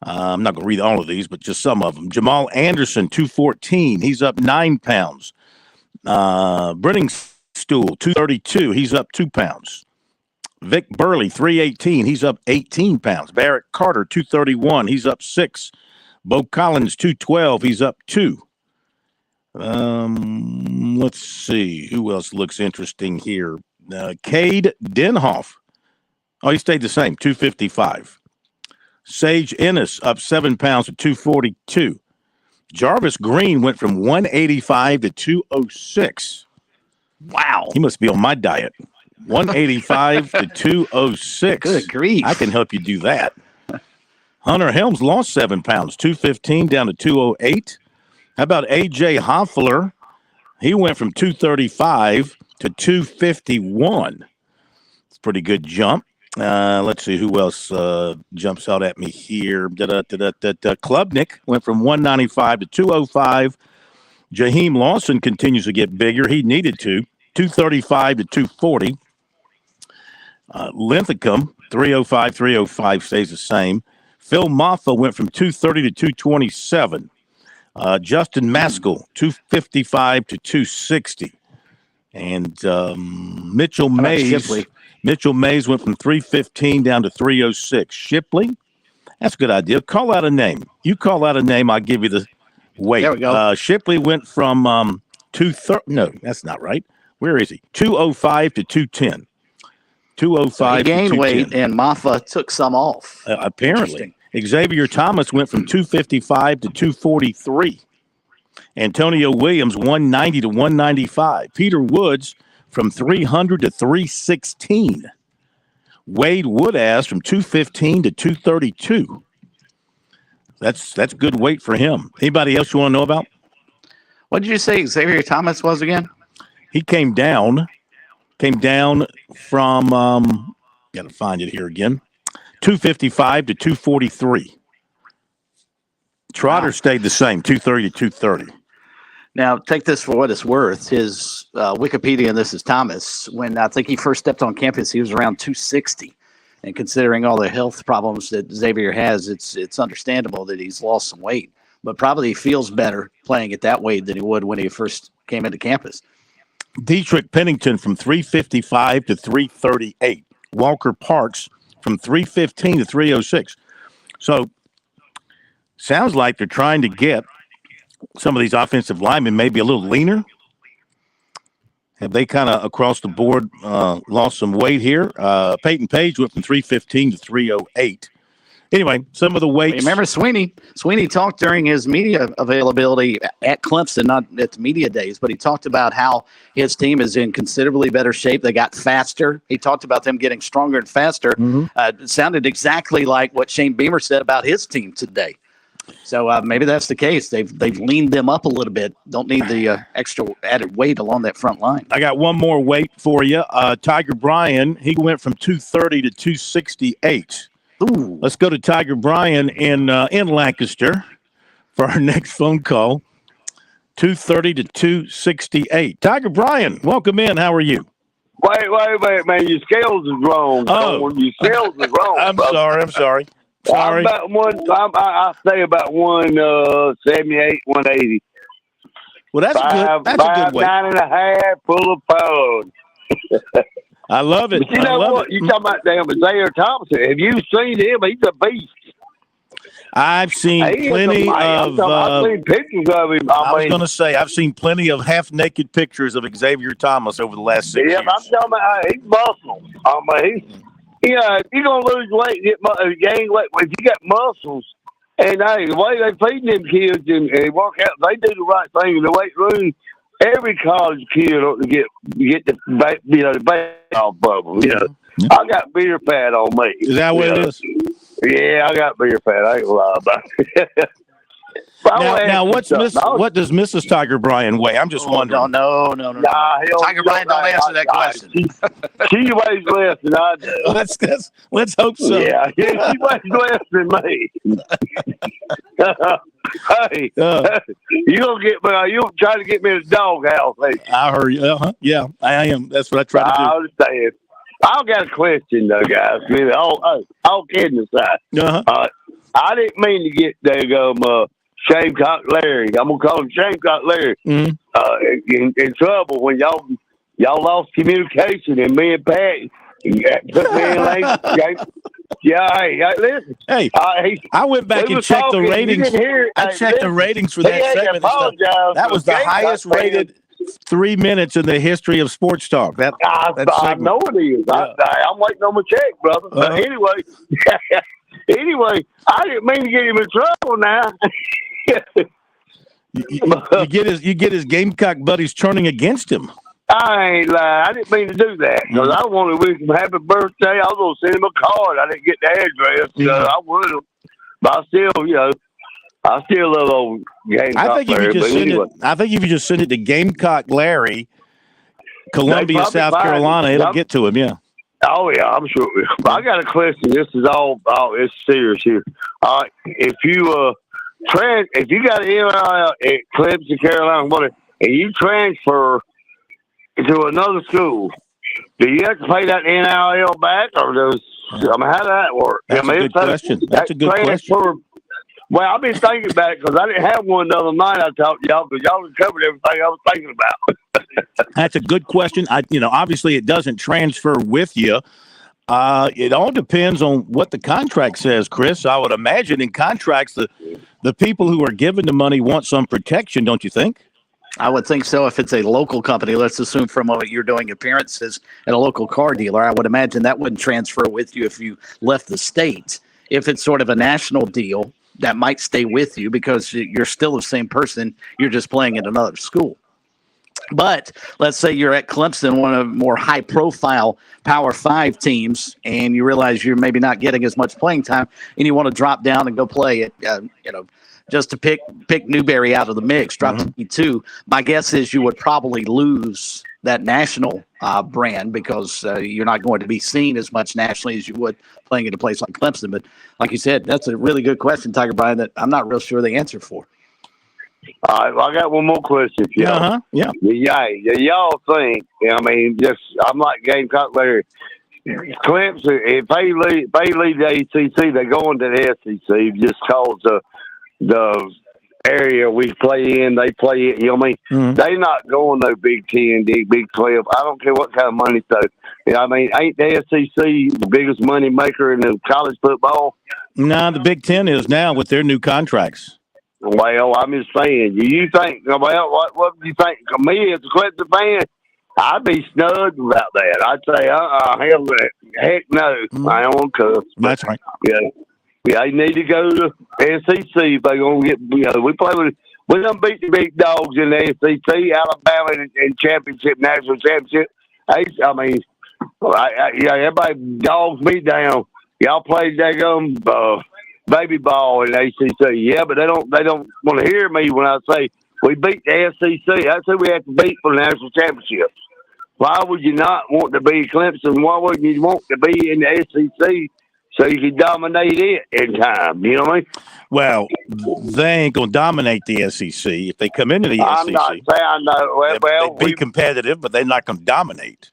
S3: I'm not going to read all of these, but just some of them. Jamal Anderson, 214. He's up 9 pounds. Brenning Stool, 232. He's up 2 pounds. Vic Burley, 318. He's up 18 pounds. Barrett Carter, 231. He's up 6. Bo Collins, 212. He's up 2. Let's see. Who else looks interesting here? Cade Denhoff. Oh, he stayed the same, 255. Sage Ennis up 7 pounds to 242. Jarvis Green went from 185 to 206.
S1: Wow.
S3: He must be on my diet. 185 to 206.
S1: Good grief.
S3: I can help you do that. Hunter Helms lost 7 pounds, 215 down to 208. How about A.J. Hoffler? He went from 235 to 251. It's a pretty good jump. Let's see who else jumps out at me here. Klubnik went from 195 to 205. Jaheim Lawson continues to get bigger. He needed to. 235 to 240. Linthicum, 305, 305 stays the same. Phil Maffa went from 230 to 227. Justin Maskell, 255 to 260. And Mitchell Mays. Mitchell Mays went from 315 down to 306. Shipley, that's a good idea. Call out a name. You call out a name, I'll give you the weight.
S1: There we go.
S3: Shipley went from 230. No, that's not right. Where is he? 205 to 210. 205
S1: he gained
S3: to 210.
S1: weight, and Maffa took some off.
S3: Apparently. Xavier Thomas went from 255 to 243. Antonio Williams, 190 to 195. Peter Woods from 300 to 316. Wade Woodass from 215 to 232. That's good weight for him. Anybody else you want to know about?
S1: What did you say Xavier Thomas was again?
S3: He came down from, got to find it here again, 255 to 243. Trotter stayed the same, 230 to 230.
S1: Now, take this for what it's worth. His Wikipedia, and this is Thomas, when I think he first stepped on campus, he was around 260. And considering all the health problems that Xavier has, it's understandable that he's lost some weight. But probably he feels better playing at that weight than he would when he first came into campus.
S3: Dietrich Pennington from 355 to 338. Walker Parks from 315 to 306. So, sounds like they're trying to get some of these offensive linemen maybe a little leaner. Have they kind of across the board lost some weight here? Peyton Page went from 315 to 308. Anyway, some of the weights.
S1: Remember Sweeney? Sweeney talked during his media availability at Clemson, not at the media days, but he talked about how his team is in considerably better shape. They got faster. He talked about them getting stronger and faster. It sounded exactly like what Shane Beamer said about his team today. So maybe that's the case. They've leaned them up a little bit. Don't need the extra added weight along that front line.
S3: I got one more weight for you. Tiger Bryan, he went from 230 to 268.
S1: Ooh.
S3: Let's go to Tiger Bryan in Lancaster for our next phone call. 230 to 268. Tiger Bryan, welcome in. How are you?
S11: Wait, man. Your scales is wrong.
S3: Oh.
S11: Your scales is wrong.
S3: I'm sorry. Sorry.
S19: I say about 178, 180.
S3: Well, that's a good weight.
S19: 9.5, full of pounds.
S3: I love it.
S19: But you know what? You talking about damn Isaiah Thompson. Have you seen him? He's a beast.
S3: I've seen plenty of.
S19: I've seen pictures of him.
S3: I was going to say I've seen plenty of half-naked pictures of Xavier Thomas over the last 6 years.
S19: Yeah, I'm talking about he's muscle. You're gonna lose weight, gain weight. If you got muscles, and the way they feed them kids and work out, they do the right thing in the weight room. Every college kid ought to get the bait off of them. I got beer fat on me.
S3: Is that what it is?
S19: Yeah, I got beer fat. I ain't gonna lie about it.
S3: Now, what does Mrs. Tiger Bryan weigh? I'm just wondering.
S1: No.
S19: Tiger
S1: Bryan, don't answer that question.
S19: She weighs less than I do.
S3: Let's hope so.
S19: Yeah, she weighs less than me. Hey, you gonna get me? You try to get me to the doghouse? Hey.
S3: I heard you. Yeah, I am. That's what I try to do.
S19: I understand. I've got a question though, guys. All kidding aside, I didn't mean to get Shamecock Larry. I'm gonna call him Shamecock Larry. In trouble when y'all lost communication, and me and Pat took me in late. Hey, listen.
S3: Hey, I went back and checked the ratings. I checked the ratings for that segment. That was the highest rated 3 minutes in the history of Sports Talk. I
S19: know it is. I'm waiting on my check, brother. But anyway, I didn't mean to get him in trouble now.
S3: you get his Gamecock buddies turning against him.
S19: I ain't lying. I didn't mean to do that because I wanted to wish him happy birthday. I was going to send him a card. I didn't get the address, so I would have. But I still love old Gamecock
S3: I think if you just send it to Gamecock Larry, Columbia, South Carolina, it'll get to him. Yeah.
S19: Oh yeah, I'm sure. But I got a question. This is all it's serious here. If you got an NIL at Clemson, Carolina, and you transfer to another school, do you have to pay that NIL back, or how does that work?
S3: That's a good question. That's a good question.
S19: Well, I've been thinking about it because I didn't have one the other night. I talked to y'all because y'all have covered everything I was thinking about.
S3: That's a good question. Obviously it doesn't transfer with you. It all depends on what the contract says, Chris. I would imagine in contracts, the people who are given the money want some protection, don't you think?
S1: I would think so. If it's a local company, let's assume from what you're doing appearances at a local car dealer, I would imagine that wouldn't transfer with you if you left the state. If it's sort of a national deal, that might stay with you because you're still the same person. You're just playing at another school. But let's say you're at Clemson, one of the more high-profile Power 5 teams, and you realize you're maybe not getting as much playing time, and you want to drop down and go play it, just to pick Newberry out of the mix, drop to D2. My guess is you would probably lose that national brand because you're not going to be seen as much nationally as you would playing at a place like Clemson. But like you said, that's a really good question, Tiger Bryan, that I'm not real sure the answer for.
S19: All right, well, I got one more question for y'all.
S3: Yeah.
S19: Y'all think, I'm like Gamecock Larry. Clemson, if they leave the ACC, they go into the SEC just because the area we play in, they play it, you know what I mean? They not going no Big 10, Big 12. I don't care what kind of money. So, ain't the SEC the biggest money maker in the college football?
S3: No, the Big 10 is now with their new contracts.
S19: Well, I'm just saying. Do you think? Well, what do you think? Me as a Clemson fan, I'd be snubbed about that. I'd say, heck no, I don't want to cuss.
S3: That's right.
S19: Yeah, they need to go to SEC if they're gonna get. We done beat the big dogs in the SEC, Alabama in national championship. Everybody dogs me down. Y'all played that baby ball in the ACC. Yeah, but they don't want to hear me when I say we beat the SEC. That's who we have to beat for the national championship. Why would you not want to be Clemson? Why would you want to be in the SEC so you can dominate it in time? You know what I mean?
S3: Well, they ain't going to dominate the SEC. If they come into the SEC,
S19: I'm not saying I know.
S3: They'll be competitive, but they're not going to dominate.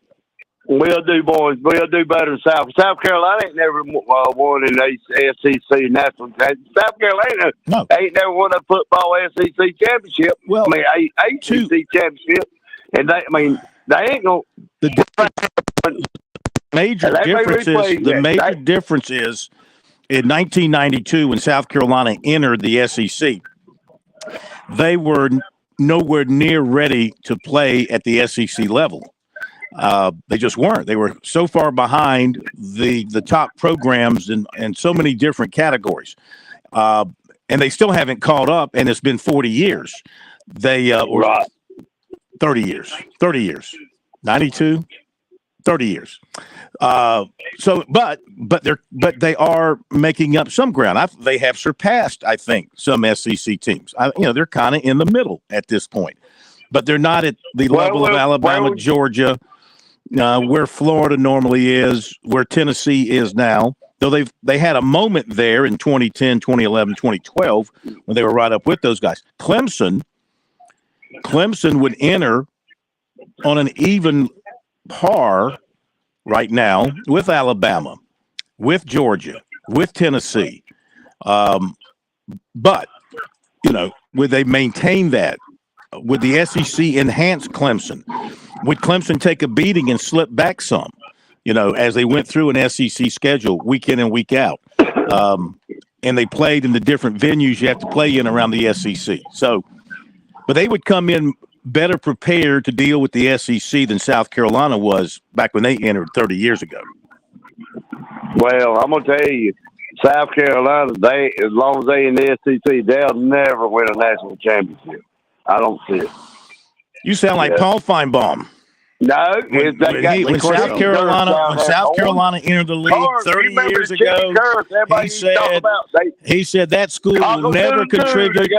S19: We'll do, boys. We'll do better than South Carolina ain't never won in the SEC national. South Carolina ain't never won a football SEC championship.
S3: Well,
S19: ACC championship, and they ain't gonna.
S3: The major difference is in 1992 when South Carolina entered the SEC, they were nowhere near ready to play at the SEC level. They just weren't. They were so far behind the top programs in so many different categories. And they still haven't caught up, and it's been 40 years. They 30 years. 92, 30 years. But they are making up some ground. They have surpassed, I think, some SEC teams. They're kind of in the middle at this point, but they're not at the level of Alabama, Georgia, where Florida normally is, where Tennessee is now. Though they had a moment there in 2010, 2011, 2012 when they were right up with those guys. Clemson would enter on an even par right now with Alabama, with Georgia, with Tennessee. But, would they maintain that? Would the SEC enhance Clemson? Would Clemson take a beating and slip back some, as they went through an SEC schedule week in and week out? And they played in the different venues you have to play in around the SEC. But they would come in better prepared to deal with the SEC than South Carolina was back when they entered 30 years ago.
S19: Well, I'm going to tell you, South Carolina, as long as they in the SEC, they'll never win a national championship. I don't see it.
S3: You sound like Paul Feinbaum.
S19: No,
S3: when South Carolina entered the league 30 years ago, he said that school will never contribute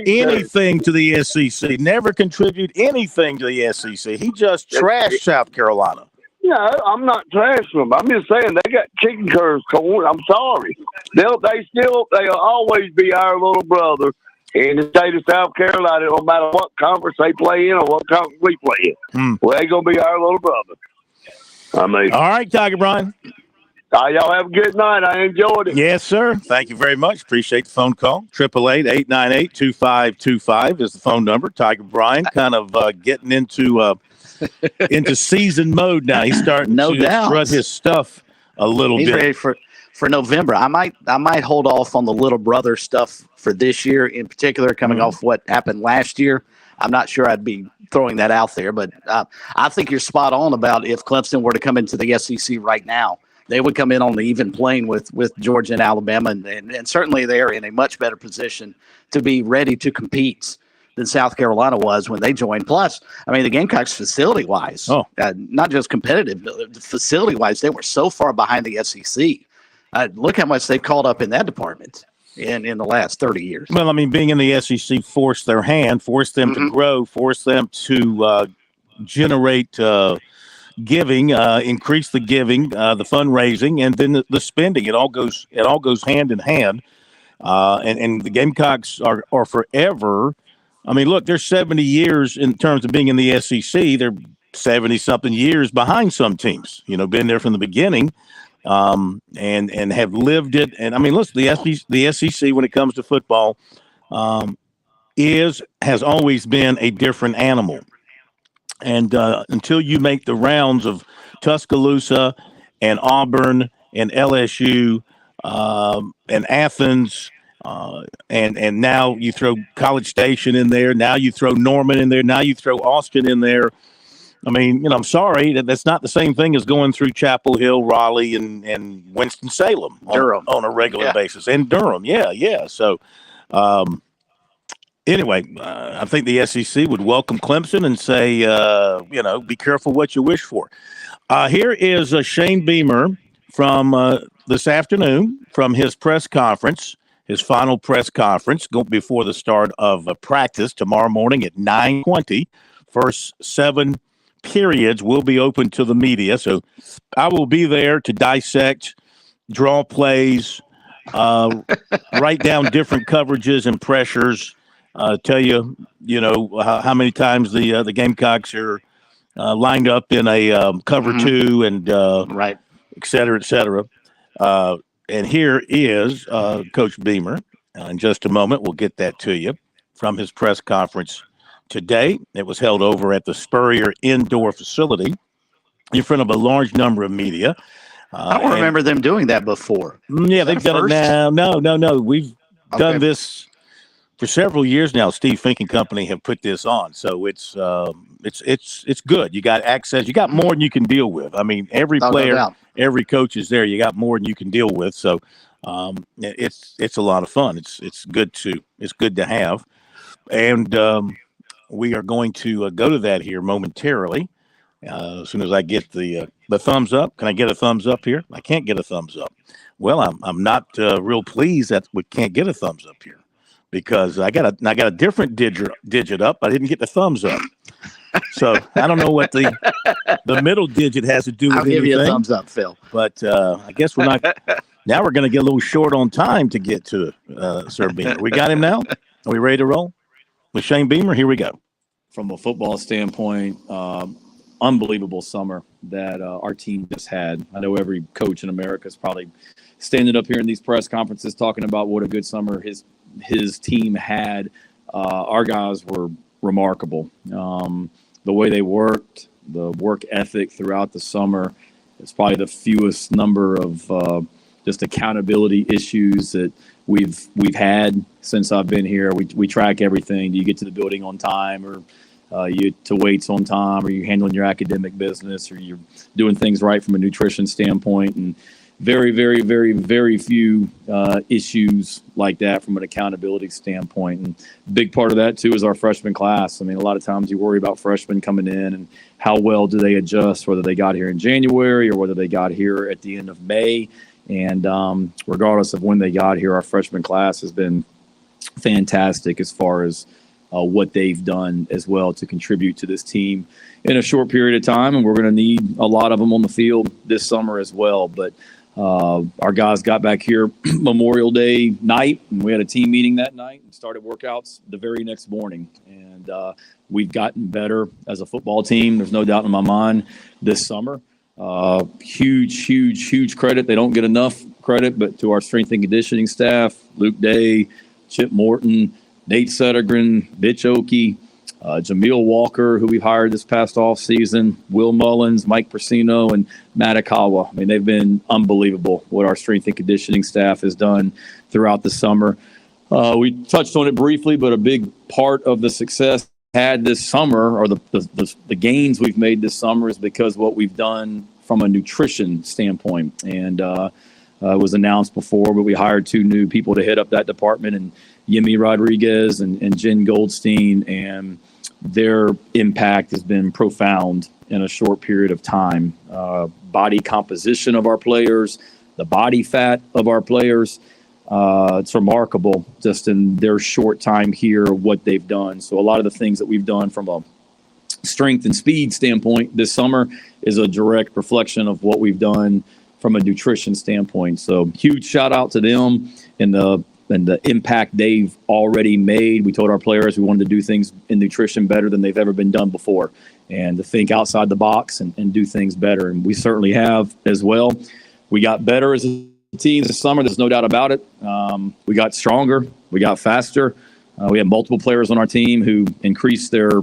S3: anything to the SEC. Never contribute anything to the SEC. He just trashed South Carolina.
S19: No, I'm not trashing them. I'm just saying they got chicken curves. I'm sorry. They'll always be our little brother in the state of South Carolina, no matter what conference they play in or what conference we play in. Well, they're going to be our little brother.
S3: All right, Tiger Brian.
S19: Y'all have a good night. I enjoyed it.
S3: Yes, sir. Thank you very much. Appreciate the phone call. 888-898-2525 is the phone number. Tiger Brian kind of getting into season mode now. He's starting to strut his stuff a little bit.
S1: He's ready for November. I might hold off on the little brother stuff for this year in particular, coming off what happened last year. I'm not sure I'd be throwing that out there, but I think you're spot on about if Clemson were to come into the SEC right now, they would come in on the even plane with Georgia and Alabama, and certainly they're in a much better position to be ready to compete than South Carolina was when they joined. Plus, the Gamecocks facility-wise, not just competitive, but facility-wise, they were so far behind the SEC. Look how much they've caught up in that department in the last 30 years.
S3: Well, being in the SEC forced their hand, forced them to grow, forced them to generate giving, increase the giving, the fundraising, and then the spending. It all goes hand in hand. And the Gamecocks are forever. Look, they're 70 years in terms of being in the SEC. They're 70-something years behind some teams. Been there from the beginning. And have lived it. And listen, the SEC when it comes to football has always been a different animal. And until you make the rounds of Tuscaloosa and Auburn and LSU and Athens, and now you throw College Station in there, now you throw Norman in there, now you throw Austin in there. I'm sorry, that's not the same thing as going through Chapel Hill, Raleigh, and Winston-Salem on a regular basis. And Durham, yeah. So, anyway, I think the SEC would welcome Clemson and say, be careful what you wish for. Here is Shane Beamer from this afternoon from his press conference, his final press conference before the start of practice tomorrow morning at 9:20. First 7 periods will be open to the media. So I will be there to dissect, draw plays, write down different coverages and pressures, tell you, how many times the Gamecocks are lined up in a cover two and
S1: right,
S3: et cetera, et cetera. And here is Coach Beamer. In just a moment, we'll get that to you from his press conference today. It was held over at the Spurrier Indoor Facility in front of a large number of media.
S1: I don't remember them doing that before.
S3: Yeah, they've done it now. No. We've done this for several years now. Steve Fink and Company have put this on, so it's good. You got access. You got more than you can deal with. I mean, every player, every coach is there. You got more than you can deal with. So it's a lot of fun. It's good to have, and we are going to go to that here momentarily. As soon as I get the thumbs up. Can I get a thumbs up here? I can't get a thumbs up. Well, I'm not real pleased that we can't get a thumbs up here because I got a different digit up. I didn't get the thumbs up. So I don't know what the middle digit has to do with anything.
S1: I'll give you a thumbs up, Phil.
S3: But I guess we're not. Now we're going to get a little short on time to get to Sir Beamer. We got him now? Are we ready to roll? With Shane Beamer, here we go.
S20: From a football standpoint, unbelievable summer that our team just had. I know every coach in America is probably standing up here in these press conferences talking about what a good summer his team had. Our guys were remarkable. The way they worked, the work ethic throughout the summer. It's probably the fewest number of just accountability issues that we've had since I've been here. We track everything. Do you get to the building on time, or you to weights on time, or you're handling your academic business, or you're doing things right from a nutrition standpoint? And very, very, very, very few issues like that from an accountability standpoint. And a big part of that, too, is our freshman class. I mean, a lot of times you worry about freshmen coming in and how well do they adjust, whether they got here in January or whether they got here at the end of May. And regardless of when they got here, our freshman class has been fantastic as far as what they've done as well to contribute to this team in a short period of time. And we're going to need a lot of them on the field this summer as well. But our guys got back here Memorial Day night, and we had a team meeting that night and started workouts the very next morning. And we've gotten better as a football team. There's no doubt in my mind this summer. Huge credit. They don't get enough credit, but to our strength and conditioning staff, Luke Day, Chip Morton, Nate Settergren, Bitch Oakey, Jameel Walker, who we hired this past offseason, Will Mullins, Mike Persino, and Matt Akawa. I mean, they've been unbelievable what our strength and conditioning staff has done throughout the summer. We touched on it briefly, but a big part of the success had this summer, or the gains we've made this summer, is because what we've done from a nutrition standpoint. And it was announced before, but we hired 2 new people to head up that department, and Yemi Rodriguez and Jen Goldstein, and their impact has been profound in a short period of time. Body composition of our players, the body fat of our players, it's remarkable just in their short time here what they've done. So a lot of the things that we've done from a strength and speed standpoint this summer is a direct reflection of what we've done from a nutrition standpoint. So huge shout out to them and the impact they've already made. We told our players we wanted to do things in nutrition better than they've ever been done before, and to think outside the box and do things better. And we certainly have as well. We got better as a team this summer. There's no doubt about it. We got stronger. We got faster. We had multiple players on our team who increased their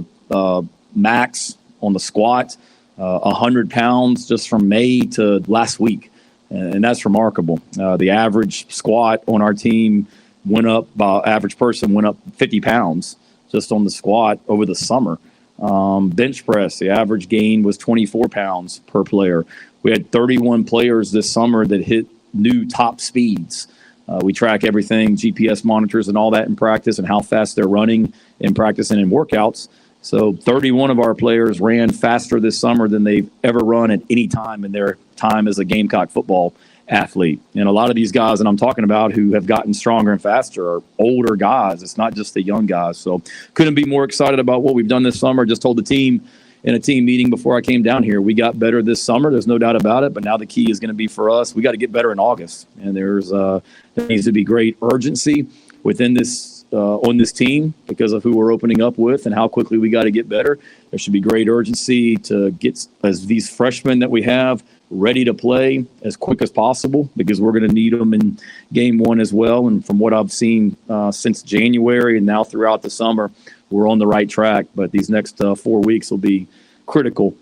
S20: max on the squat 100 pounds just from May to last week. And that's remarkable. The average squat on our team went up, average person went up 50 pounds just on the squat over the summer. Bench press, the average gain was 24 pounds per player. We had 31 players this summer that hit new top speeds. We track everything, GPS monitors and all that in practice, and how fast they're running in practice and in workouts. So 31 of our players ran faster this summer than they've ever run at any time in their time as a Gamecock football athlete. And a lot of these guys that I'm talking about who have gotten stronger and faster are older guys. It's not just the young guys. So couldn't be more excited about what we've done this summer. Just told the team in a team meeting before I came down here, we got better this summer. There's no doubt about it. But now the key is going to be for us, we got to get better in August. And there needs to be great urgency within this on this team because of who we're opening up with and how quickly we got to get better. There should be great urgency to get as these freshmen that we have ready to play as quick as possible because we're going to need them in game one as well. And from what I've seen since January and now throughout the summer, we're on the right track. But these next 4 weeks will be critical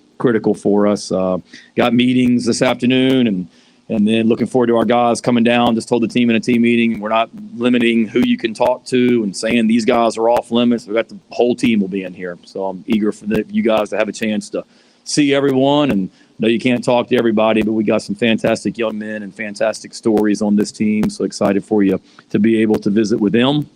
S20: for us. Got meetings this afternoon and then looking forward to our guys coming down. Just told the team in a team meeting, we're not limiting who you can talk to and saying these guys are off limits. We got the whole team will be in here. So I'm eager for you guys to have a chance to see everyone. And know you can't talk to everybody, but we got some fantastic young men and fantastic stories on this team. So excited for you to be able to visit with them.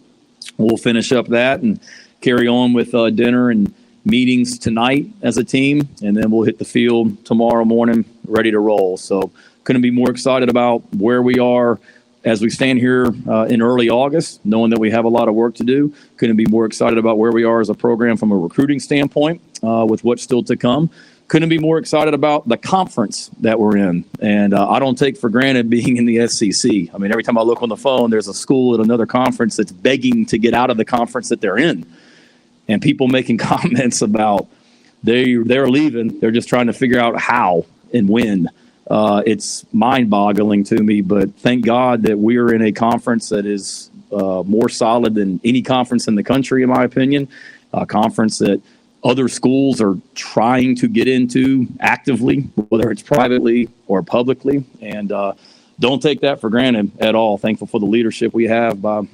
S20: We'll finish up that and carry on with dinner and meetings tonight as a team. And then we'll hit the field tomorrow morning, ready to roll. So couldn't be more excited about where we are as we stand here in early August, knowing that we have a lot of work to do. Couldn't be more excited about where we are as a program from a recruiting standpoint with what's still to come. Couldn't be more excited about the conference that we're in. And I don't take for granted being in the SEC. I mean, every time I look on the phone, there's a school at another conference that's begging to get out of the conference that they're in. And people making comments about they're leaving. They're just trying to figure out how and when. It's mind-boggling to me, but thank God that we're in a conference that is more solid than any conference in the country, in my opinion. A conference that other schools are trying to get into actively, whether it's privately or publicly. And don't take that for granted at all. Thankful for the leadership we have by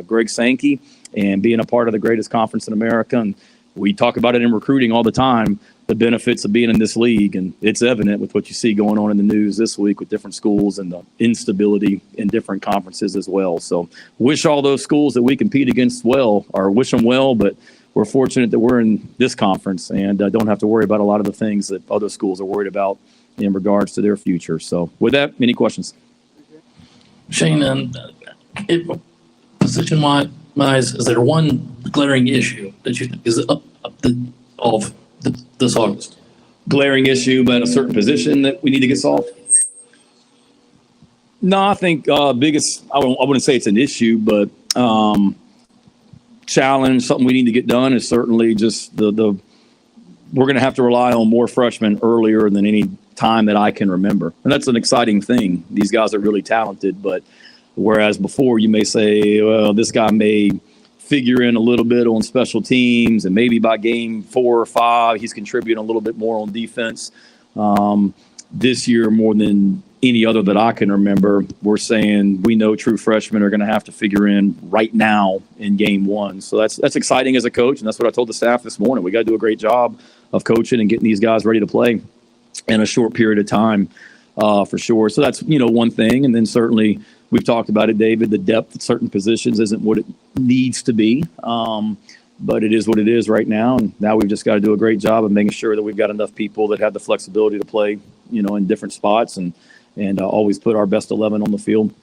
S20: Greg Sankey and being a part of the greatest conference in America. And we talk about it in recruiting all the time, the benefits of being in this league. And it's evident with what you see going on in the news this week with different schools and the instability in different conferences as well. So wish all those schools that we compete against well, or wish them well, but we're fortunate that we're in this conference and don't have to worry about a lot of the things that other schools are worried about in regards to their future. So with that, any questions?
S21: Shane, position-wise, is there one glaring issue that you think is up of this August?
S20: Glaring issue about a certain position that we need to get solved? No, I think biggest, I wouldn't say it's an issue, but challenge, something we need to get done is certainly just we're going to have to rely on more freshmen earlier than any time that I can remember. And that's an exciting thing. These guys are really talented, but whereas before you may say, well, this guy may figure in a little bit on special teams and maybe by game 4 or 5, he's contributing a little bit more on defense. This year, more than any other that I can remember, we're saying we know true freshmen are going to have to figure in right now in game 1. So that's exciting as a coach, and that's what I told the staff this morning. We got to do a great job of coaching and getting these guys ready to play in a short period of time, for sure. So that's one thing, and then certainly we've talked about it, David. The depth at certain positions isn't what it needs to be, but it is what it is right now. And now we've just got to do a great job of making sure that we've got enough people that have the flexibility to play, in different spots and always put our best 11 on the field.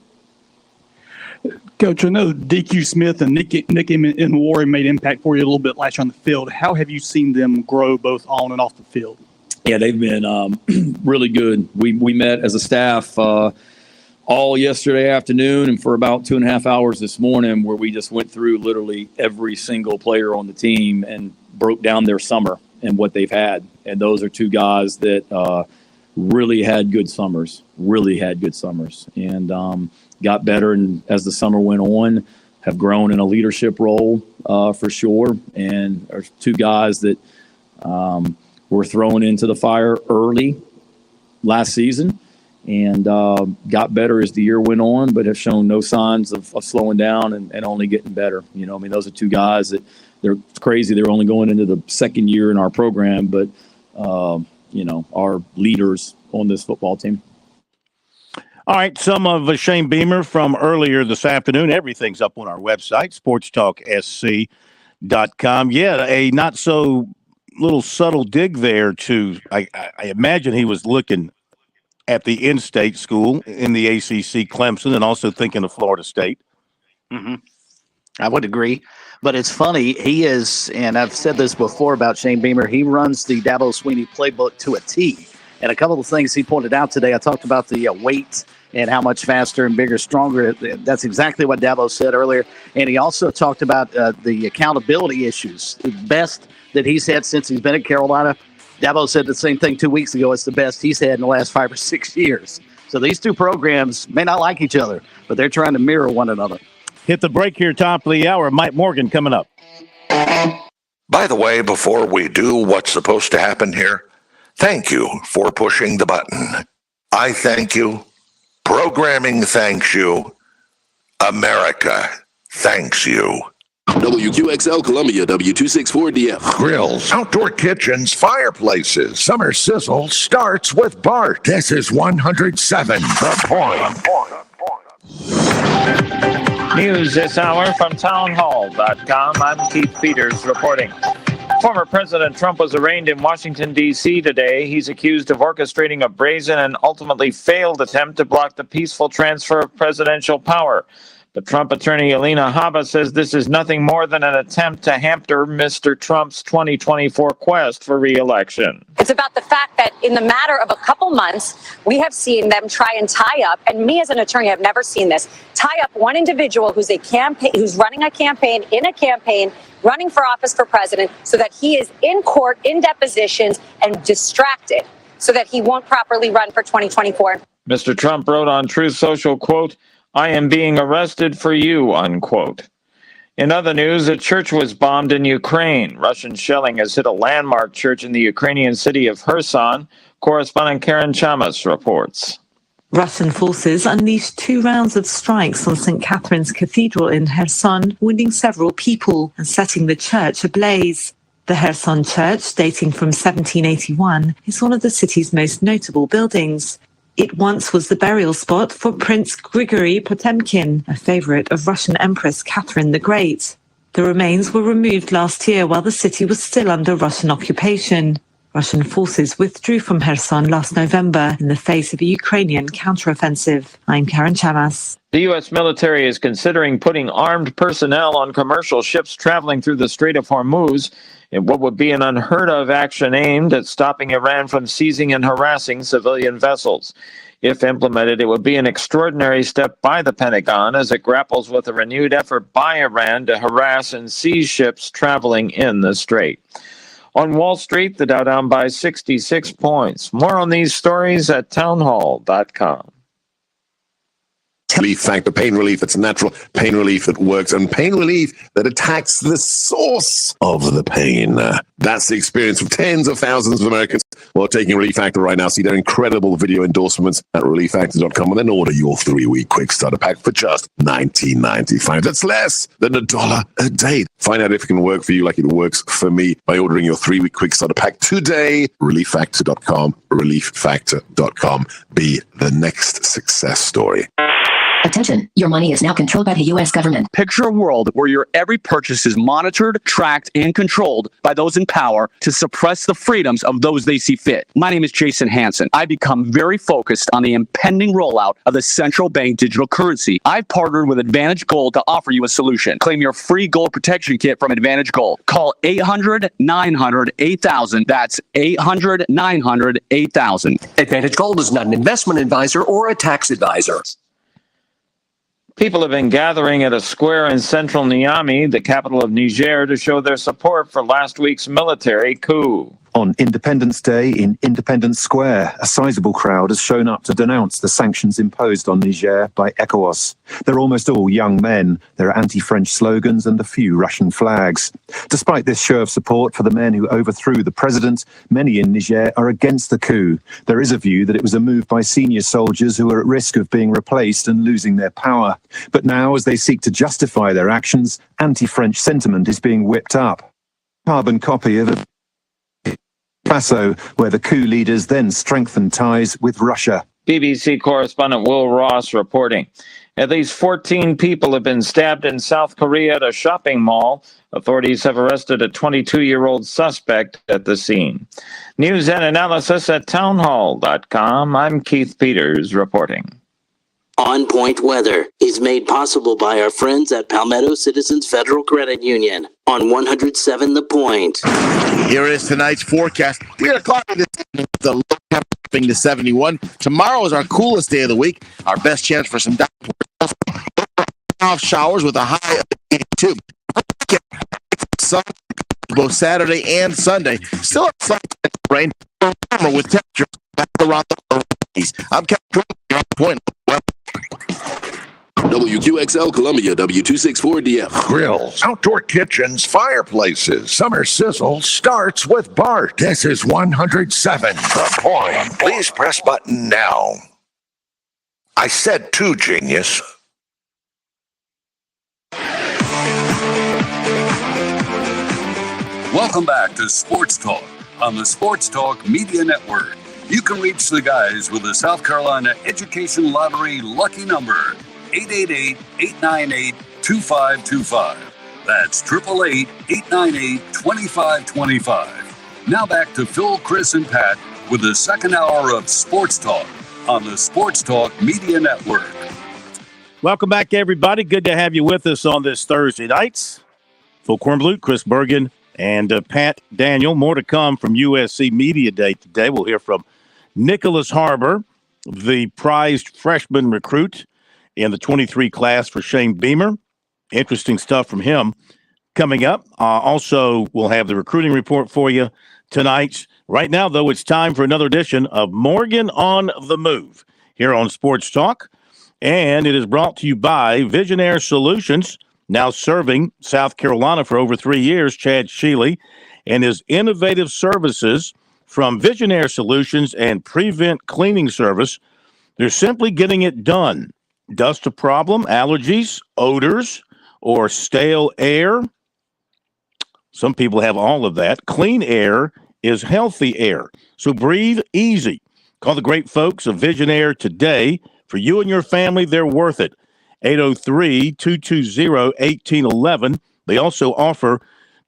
S22: Coach, I know DQ Smith and Nick and Warren made impact for you a little bit last year on the field. How have you seen them grow both on and off the field?
S20: Yeah, they've been really good. We met as a staff all yesterday afternoon and for about 2.5 hours this morning, where we just went through literally every single player on the team and broke down their summer and what they've had. And those are two guys that really had good summers, and got better. And as the summer went on, have grown in a leadership role for sure. And are two guys that were thrown into the fire early last season and got better as the year went on, but have shown no signs of slowing down and only getting better. Those are two guys that they're crazy. They're only going into the second year in our program, but are leaders on this football team.
S3: All right, some of Shane Beamer from earlier this afternoon. Everything's up on our website, SportsTalkSC.com. Yeah, a not so little subtle dig there to, I imagine he was looking at the in-state school in the ACC, Clemson, and also thinking of Florida State.
S1: Mm-hmm. I would agree. But it's funny, he is, and I've said this before about Shane Beamer, he runs the Dabo Swinney playbook to a T. And a couple of things he pointed out today, I talked about the weight and how much faster and bigger, stronger. That's exactly what Dabo said earlier. And he also talked about the accountability issues, the best that he's had since he's been at Carolina. Dabo said the same thing 2 weeks ago. It's the best he's had in the last 5 or 6 years. So these two programs may not like each other, but they're trying to mirror one another.
S3: Hit the break here, top of the hour. Mike Morgan coming up.
S4: By the way, before we do what's supposed to happen here, thank you for pushing the button. I thank you. Programming thanks you. America thanks you.
S16: WQXL Columbia, W264DF.
S4: Grills, outdoor kitchens, fireplaces, summer sizzle starts with Bart. This is 107 The Point.
S15: News this hour from townhall.com. I'm Keith Peters reporting. Former President Trump was arraigned in Washington, D.C. today. He's accused of orchestrating a brazen and ultimately failed attempt to block the peaceful transfer of presidential power. But Trump attorney Alina Habba says this is nothing more than an attempt to hamper Mr. Trump's 2024 quest for re-election.
S5: It's about the fact that in the matter of a couple months, we have seen them try and tie up, and me as an attorney have never seen this, tie up one individual who's running a campaign in a campaign, running for office for president, so that he is in court, in depositions, and distracted so that he won't properly run for 2024.
S15: Mr. Trump wrote on Truth Social, quote, "I am being arrested for you," unquote. In other news, a church was bombed in Ukraine. Russian shelling has hit a landmark church in the Ukrainian city of Kherson. Correspondent Karen Chamas reports.
S23: Russian forces unleashed 2 rounds of strikes on St. Catherine's Cathedral in Kherson, wounding several people and setting the church ablaze. The Kherson Church, dating from 1781, is one of the city's most notable buildings. It once was the burial spot for Prince Grigory Potemkin, a favorite of Russian Empress Catherine the Great. The remains were removed last year while the city was still under Russian occupation. Russian forces withdrew from Kherson last November in the face of a Ukrainian counteroffensive. I'm Karen Chamas.
S15: The U.S. military is considering putting armed personnel on commercial ships traveling through the Strait of Hormuz in what would be an unheard-of action aimed at stopping Iran from seizing and harassing civilian vessels. If implemented, it would be an extraordinary step by the Pentagon as it grapples with a renewed effort by Iran to harass and seize ships traveling in the strait. On Wall Street, the Dow down by 66 points. More on these stories at townhall.com.
S16: Relief factor, pain relief that's natural, pain relief that works, and pain relief that attacks the source of the pain. That's the experience of tens of thousands of Americans who are taking Relief Factor right now. See their incredible video endorsements at relieffactor.com and then order your 3-week quick starter pack for just $19.95. That's less than $1 a day. Find out if it can work for you like it works for me by ordering your 3-week quick starter pack today. Relieffactor.com, relieffactor.com. Be the next success story.
S24: Attention, your money is now controlled by the U.S. government.
S25: Picture a world where your every purchase is monitored, tracked, and controlled by those in power to suppress the freedoms of those they see fit. My name is Jason Hansen. I've become very focused on the impending rollout of the central bank digital currency. I've partnered with Advantage Gold to offer you a solution. Claim your free gold protection kit from Advantage Gold. Call 800-900-8000. That's 800-900-8000.
S26: Advantage Gold is not an investment advisor or a tax advisor.
S15: People have been gathering at a square in central Niamey, the capital of Niger, to show their support for last week's military coup.
S27: On Independence Day in Independence Square, a sizable crowd has shown up to denounce the sanctions imposed on Niger by ECOWAS. They're almost all young men. There are anti-French slogans and a few Russian flags. Despite this show of support for the men who overthrew the president, many in Niger are against the coup. There is a view that it was a move by senior soldiers who are at risk of being replaced and losing their power. But now, as they seek to justify their actions, anti-French sentiment is being whipped up. Carbon copy of a Faso, where the coup leaders then strengthened ties with Russia.
S15: BBC correspondent Will Ross reporting. At least 14 people have been stabbed in South Korea at a shopping mall. Authorities have arrested a 22-year-old suspect at the scene. News and analysis at townhall.com. I'm Keith Peters reporting.
S12: On Point Weather is made possible by our friends at Palmetto Citizens Federal Credit Union on 107 The Point.
S13: Here is tonight's forecast. We are cloudy this evening with a low temperature dropping to 71. Tomorrow is our coolest day of the week. Our best chance for some off showers with a high of 82. Both Saturday and Sunday. Still some rain with temperature back around the 40s. I'm Kevin Point.
S16: WQXL Columbia, W264DF.
S4: Grills, outdoor kitchens, fireplaces, summer sizzle starts with Bart. This is 107 The Point. Please press button now. I said to, genius.
S2: Welcome back to Sports Talk on the Sports Talk Media Network. You can reach the guys with the South Carolina Education Lottery lucky number, 888-898-2525. That's 888-898-2525. Now back to Phil, Chris, and Pat with the second hour of Sports Talk on the Sports Talk Media Network.
S3: Welcome back, everybody. Good to have you with us on this Thursday night. Phil Kornblut, Chris Bergen, and Pat Daniel. More to come from USC Media Day today. We'll hear from Nicholas Harbor, the prized freshman recruit in the 23 class for Shane Beamer. Interesting stuff from him coming up. Also, we'll have the recruiting report for you tonight. Right now, though, it's time for another edition of Morgan on the Move here on Sports Talk. And it is brought to you by Visionaire Solutions, now serving South Carolina for over 3 years, Chad Shealy, and his innovative services from Visionaire Solutions and Prevent Cleaning Service. They're simply getting it done. Dust a problem, allergies, odors, or stale air? Some people have all of that. Clean air is healthy air. So breathe easy. Call the great folks of Visionaire today. For you and your family, they're worth it. 803-220-1811. They also offer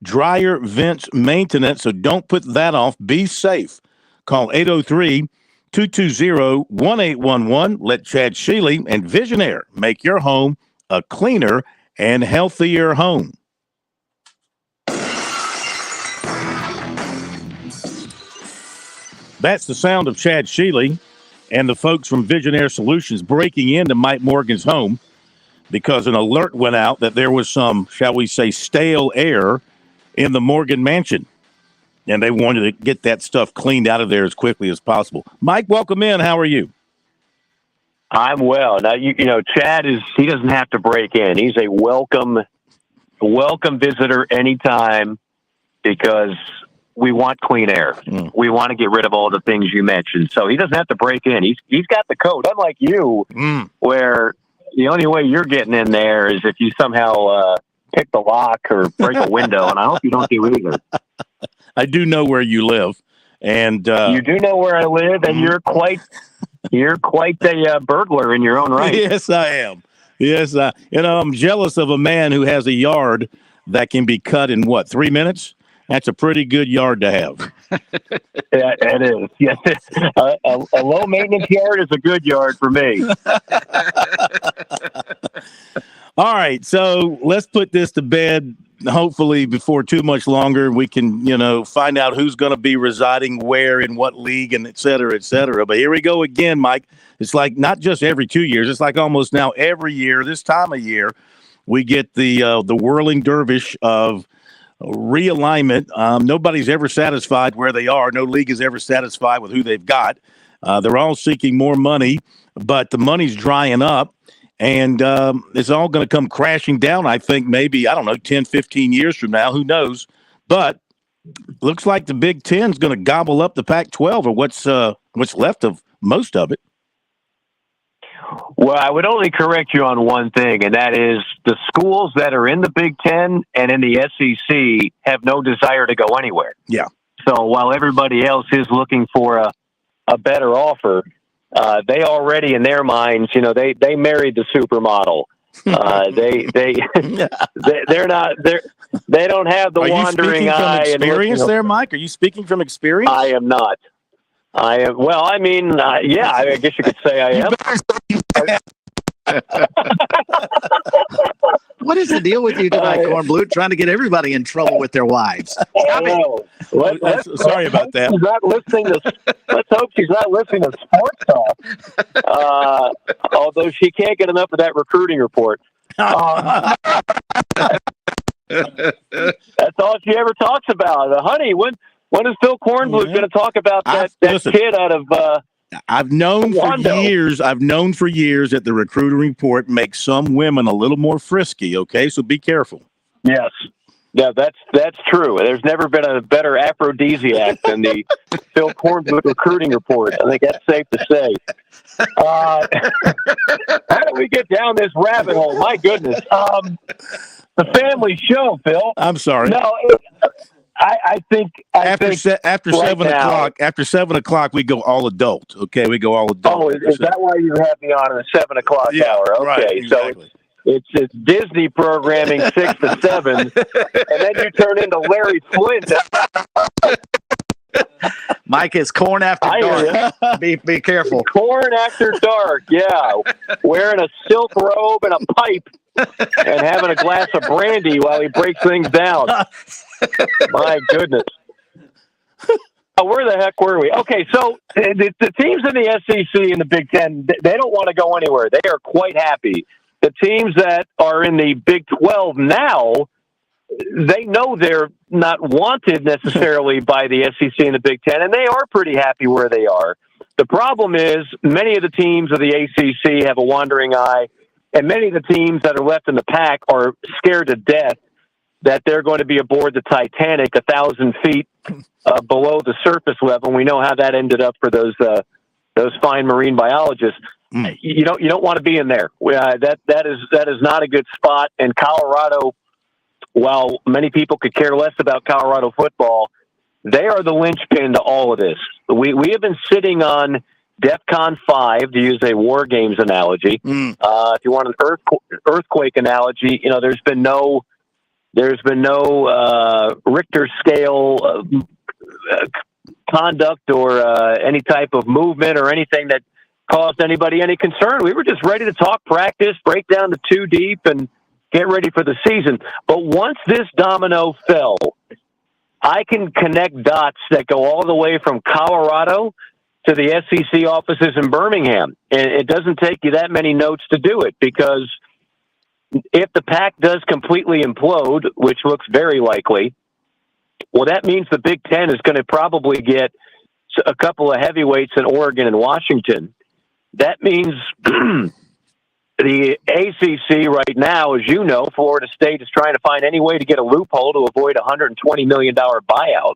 S3: dryer vents maintenance, so don't put that off. Be safe. Call 803-220-1811. Let Chad Shealy and Visionaire make your home a cleaner and healthier home. That's the sound of Chad Shealy and the folks from Visionaire Solutions breaking into Mike Morgan's home because an alert went out that there was some, shall we say, stale air in the Morgan mansion. And they wanted to get that stuff cleaned out of there as quickly as possible. Mike, welcome in. How are you?
S6: I'm well. Now, you know, Chad he doesn't have to break in. He's a welcome visitor anytime because we want clean air. We want to get rid of all the things you mentioned. So he doesn't have to break in. He's got the code, unlike you, where the only way you're getting in there is if you somehow pick the lock or break a window, and I hope you don't do either.
S3: I do know where you live, and
S6: you do know where I live, and you're quite a burglar in your own right.
S3: Yes, I am. Yes, I'm jealous of a man who has a yard that can be cut in 3 minutes. That's a pretty good yard to have.
S6: Yeah, it is. Yes, a low maintenance yard is a good yard for me.
S3: All right, so let's put this to bed. Hopefully, before too much longer, we can, find out who's going to be residing where in what league and et cetera, et cetera. But here we go again, Mike. It's like not just every 2 years. It's like almost now every year, this time of year, we get the whirling dervish of realignment. Nobody's ever satisfied where they are. No league is ever satisfied with who they've got. They're all seeking more money, but the money's drying up. And it's all going to come crashing down, I think, maybe, 10, 15 years from now. Who knows? But looks like the Big Ten is going to gobble up the Pac-12 or what's left of most of it.
S6: Well, I would only correct you on one thing, and that is the schools that are in the Big Ten and in the SEC have no desire to go anywhere.
S3: Yeah.
S6: So while everybody else is looking for a better offer, they already, in their minds, they married the supermodel. They don't have the wandering eye.
S3: Are you speaking from experience there, Mike? Are you speaking from experience?
S6: I am not. I am. Well, I mean, yeah, I guess you could say I am.
S3: What
S1: What is the deal with you tonight, Cornblue? Trying to get everybody in trouble with their wives.
S3: Sorry about that.
S6: She's not listening to. Let's hope she's not listening to Sports Talk. Although she can't get enough of that recruiting report. That's all she ever talks about. Honey, when is Phil Cornblue going to talk about that kid out of?
S3: I've known for years. I've known for years that the recruiting report makes some women a little more frisky. Okay, so be careful.
S6: Yes. Yeah, that's true. There's never been a better aphrodisiac than the Phil Cornblue recruiting report. I think that's safe to say. How do we get down this rabbit hole? My goodness. The family show, Phil.
S3: I'm sorry.
S6: No, I think
S3: after 7 o'clock. After 7 o'clock, we go all adult. Okay, we go all adult.
S6: Oh, is that why you have me on in the 7 o'clock hour? Okay,
S3: right, exactly.
S6: So it's Disney programming 6 to 7, and then you turn into Larry Flint.
S1: Mike, it's corn after dark. Be careful.
S6: Corn after dark, yeah. Wearing a silk robe and a pipe and having a glass of brandy while he breaks things down. My goodness. Where the heck were we? Okay, so the teams in the SEC and the Big Ten, they don't want to go anywhere. They are quite happy. The teams that are in the Big 12 now, they know they're not wanted necessarily by the SEC and the Big Ten, and they are pretty happy where they are. The problem is many of the teams of the ACC have a wandering eye, and many of the teams that are left in the pack are scared to death that they're going to be aboard the Titanic 1,000 feet below the surface level. And we know how that ended up for those fine marine biologists. You don't want to be in there. That is not a good spot. And Colorado, while many people could care less about Colorado football, they are the linchpin to all of this. We have been sitting on DEFCON 5, to use a War Games analogy. If you want an earthquake analogy, there's been no Richter scale conduct or any type of movement or anything that caused anybody any concern. We were just ready to talk practice, break down the 2 deep, and get ready for the season. But once this domino fell, I can connect dots that go all the way from Colorado to the SEC offices in Birmingham. And it doesn't take you that many notes to do it, because if the Pac does completely implode, which looks very likely, well, that means the Big Ten is going to probably get a couple of heavyweights in Oregon and Washington. That means the ACC right now, as you know, Florida State is trying to find any way to get a loophole to avoid a $120 million buyout.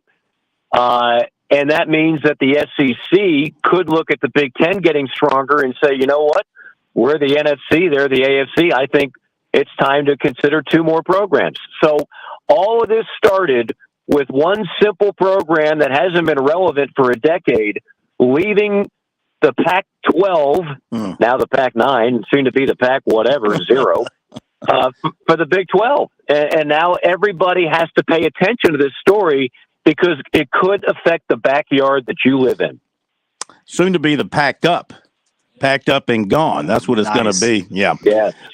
S6: And that means that the SEC could look at the Big Ten getting stronger and say, you know what, we're the NFC, they're the AFC. I think it's time to consider 2 more programs. So all of this started with one simple program that hasn't been relevant for a decade, leaving the Pac-12, now the Pac-9, soon to be the Pac-0, for the Big 12. And now everybody has to pay attention to this story because it could affect the backyard that you live in.
S3: Soon to be the packed up and gone. That's what it's going to be. Yeah.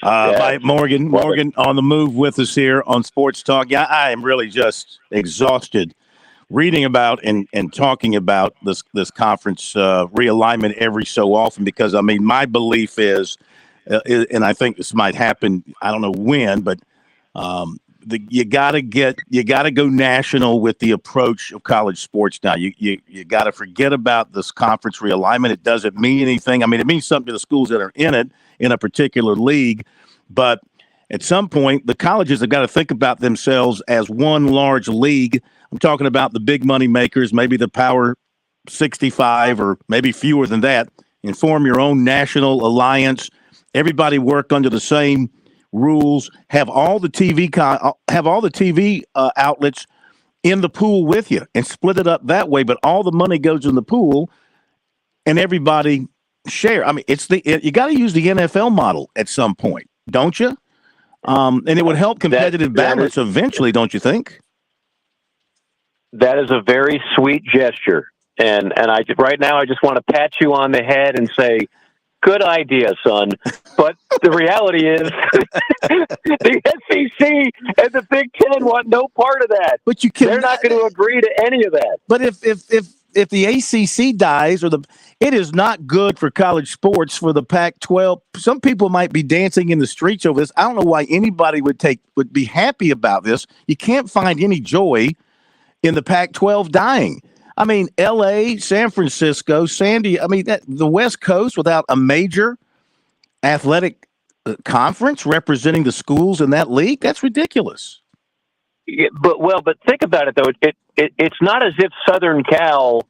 S3: Mike Morgan on the move with us here on Sports Talk. Yeah, I am really just exhausted reading about and talking about this conference realignment every so often, because my belief is, and I think this might happen, I don't know when, but you got to go national with the approach of college sports now. You got to forget about this conference realignment. It doesn't mean anything. It means something to the schools that are in it in a particular league, but at some point the colleges have got to think about themselves as one large league. I'm talking about the big money makers, maybe the Power 65 or maybe fewer than that, and form your own national alliance. Everybody work under the same rules. Have all the TV outlets in the pool with you and split it up that way. But all the money goes in the pool, and everybody share. You got to use the NFL model at some point, don't you? And it would help competitive balance eventually, don't you think?
S6: That is a very sweet gesture, and right now I just want to pat you on the head and say, Good idea, son. But the reality is the SEC and the Big Ten want no part of that.
S3: But
S6: they're not going to agree to any of that.
S3: But if the ACC dies, it is not good for college sports for the Pac-12. Some people might be dancing in the streets over this. I don't know why anybody would be happy about this. You can't find any joy in the Pac-12 dying. I mean, L.A., San Francisco, the West Coast without a major athletic conference representing the schools in that league, that's ridiculous.
S6: Yeah, but think about it, though. It's not as if Southern Cal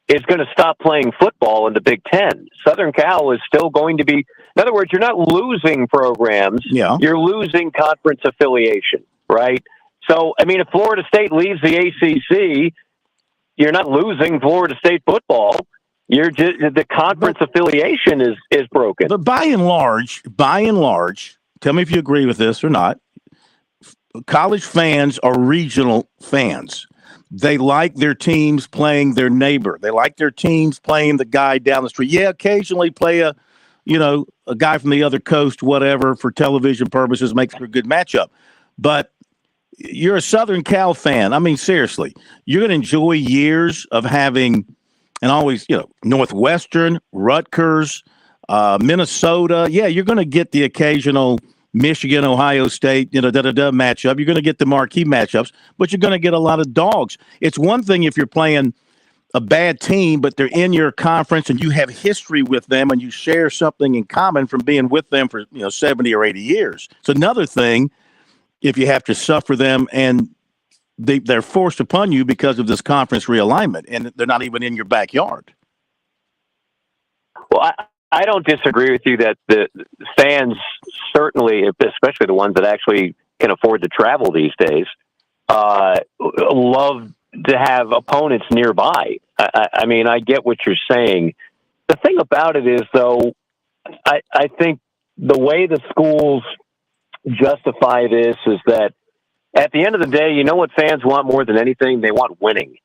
S6: is going to stop playing football in the Big Ten. Southern Cal is still going to be, in other words, you're not losing programs.
S3: Yeah.
S6: You're losing conference affiliation, right? So, I mean, if Florida State leaves the ACC, you're not losing Florida State football. You're just, the conference affiliation is broken.
S3: But by and large, tell me if you agree with this or not. College fans are regional fans. They like their teams playing their neighbor. They like their teams playing the guy down the street. Yeah, occasionally play a guy from the other coast, whatever, for television purposes, makes for a good matchup. But you're a Southern Cal fan. I mean, seriously, you're going to enjoy years of having, and always, Northwestern, Rutgers, Minnesota. Yeah, you're going to get the occasional Michigan, Ohio State, matchup. You're going to get the marquee matchups, but you're going to get a lot of dogs. It's one thing if you're playing a bad team, but they're in your conference and you have history with them and you share something in common from being with them for 70 or 80 years. It's another thing if you have to suffer them and they're forced upon you because of this conference realignment and they're not even in your backyard.
S6: Well, I don't disagree with you that the fans, certainly, especially the ones that actually can afford to travel these days, love to have opponents nearby. I mean, I get what you're saying. The thing about it is, though, I think the way the schools justify this is that at the end of the day, you know what fans want more than anything? They want winning.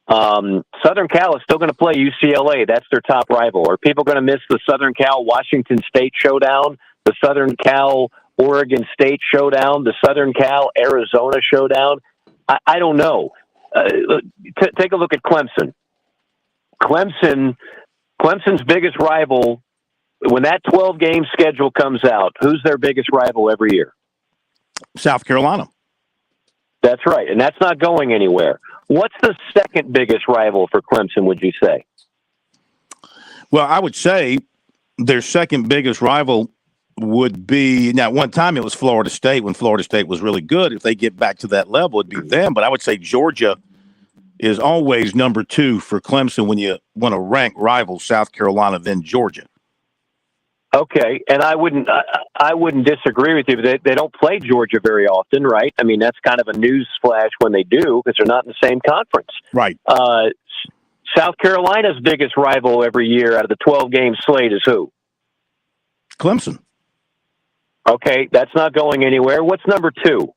S6: Southern Cal is still going to play UCLA. That's their top rival. Are people going to miss the Southern Cal Washington State showdown, the Southern Cal Oregon State showdown, the Southern Cal Arizona showdown? I don't know. Take a look at Clemson. Clemson's biggest rival, when that 12-game schedule comes out, who's their biggest rival every year?
S3: South Carolina.
S6: That's right, and that's not going anywhere. What's the second biggest rival for Clemson, would you say?
S3: Well, I would say their second biggest rival would be, now, at one time it was Florida State when Florida State was really good. If they get back to that level, it'd be them. But I would say Georgia is always number two for Clemson when you want to rank rivals, South Carolina, then Georgia.
S6: Okay, and I wouldn't disagree with you. But they don't play Georgia very often, right? I mean, that's kind of a news flash when they do because they're not in the same conference.
S3: Right.
S6: South Carolina's biggest rival every year out of the 12-game slate is who?
S3: Clemson.
S6: Okay, that's not going anywhere. What's number two?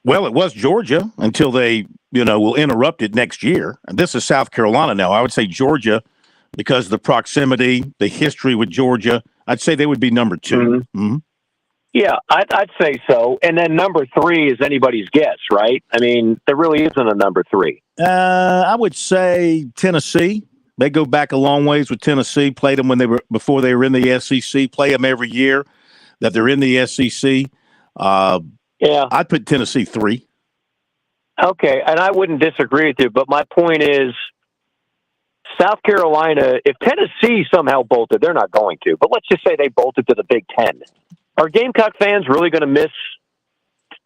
S3: Well, it was Georgia until they, will interrupt it next year. And this is South Carolina now. I would say Georgia, because of the proximity, the history with Georgia, I'd say they would be number two.
S6: Mm-hmm.
S3: Mm-hmm.
S6: Yeah, I'd say so. And then number three is anybody's guess, right? I mean, there really isn't a number three.
S3: I would say Tennessee. They go back a long ways with Tennessee. Played them before they were in the SEC. Play them every year that they're in the SEC.
S6: Yeah,
S3: I'd put Tennessee 3.
S6: Okay, and I wouldn't disagree with you, but my point is, South Carolina, if Tennessee somehow bolted, they're not going to, but let's just say they bolted to the Big Ten. Are Gamecock fans really going to miss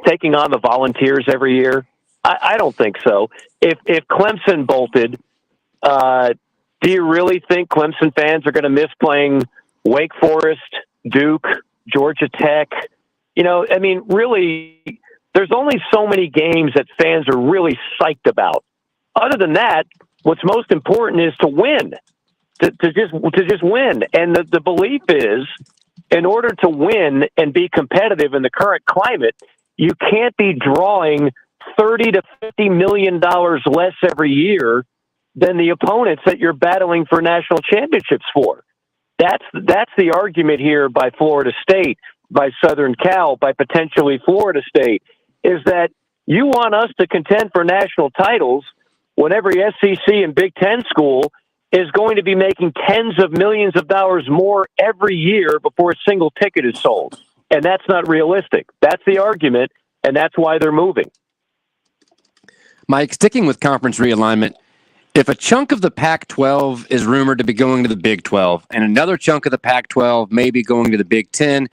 S6: taking on the Volunteers every year? I don't think so. If Clemson bolted, do you really think Clemson fans are going to miss playing Wake Forest, Duke, Georgia Tech? I mean, really, there's only so many games that fans are really psyched about. Other than that, what's most important is to win, to just win. And the belief is, in order to win and be competitive in the current climate, you can't be drawing $30 to $50 million less every year than the opponents that you're battling for national championships for. That's the argument here by Florida State, by Southern Cal, by potentially Florida State, is that you want us to contend for national titles when every SEC and Big Ten school is going to be making tens of millions of dollars more every year before a single ticket is sold. And that's not realistic. That's the argument, and that's why they're moving.
S7: Mike, sticking with conference realignment, if a chunk of the Pac-12 is rumored to be going to the Big 12 and another chunk of the Pac-12 may be going to the Big 10,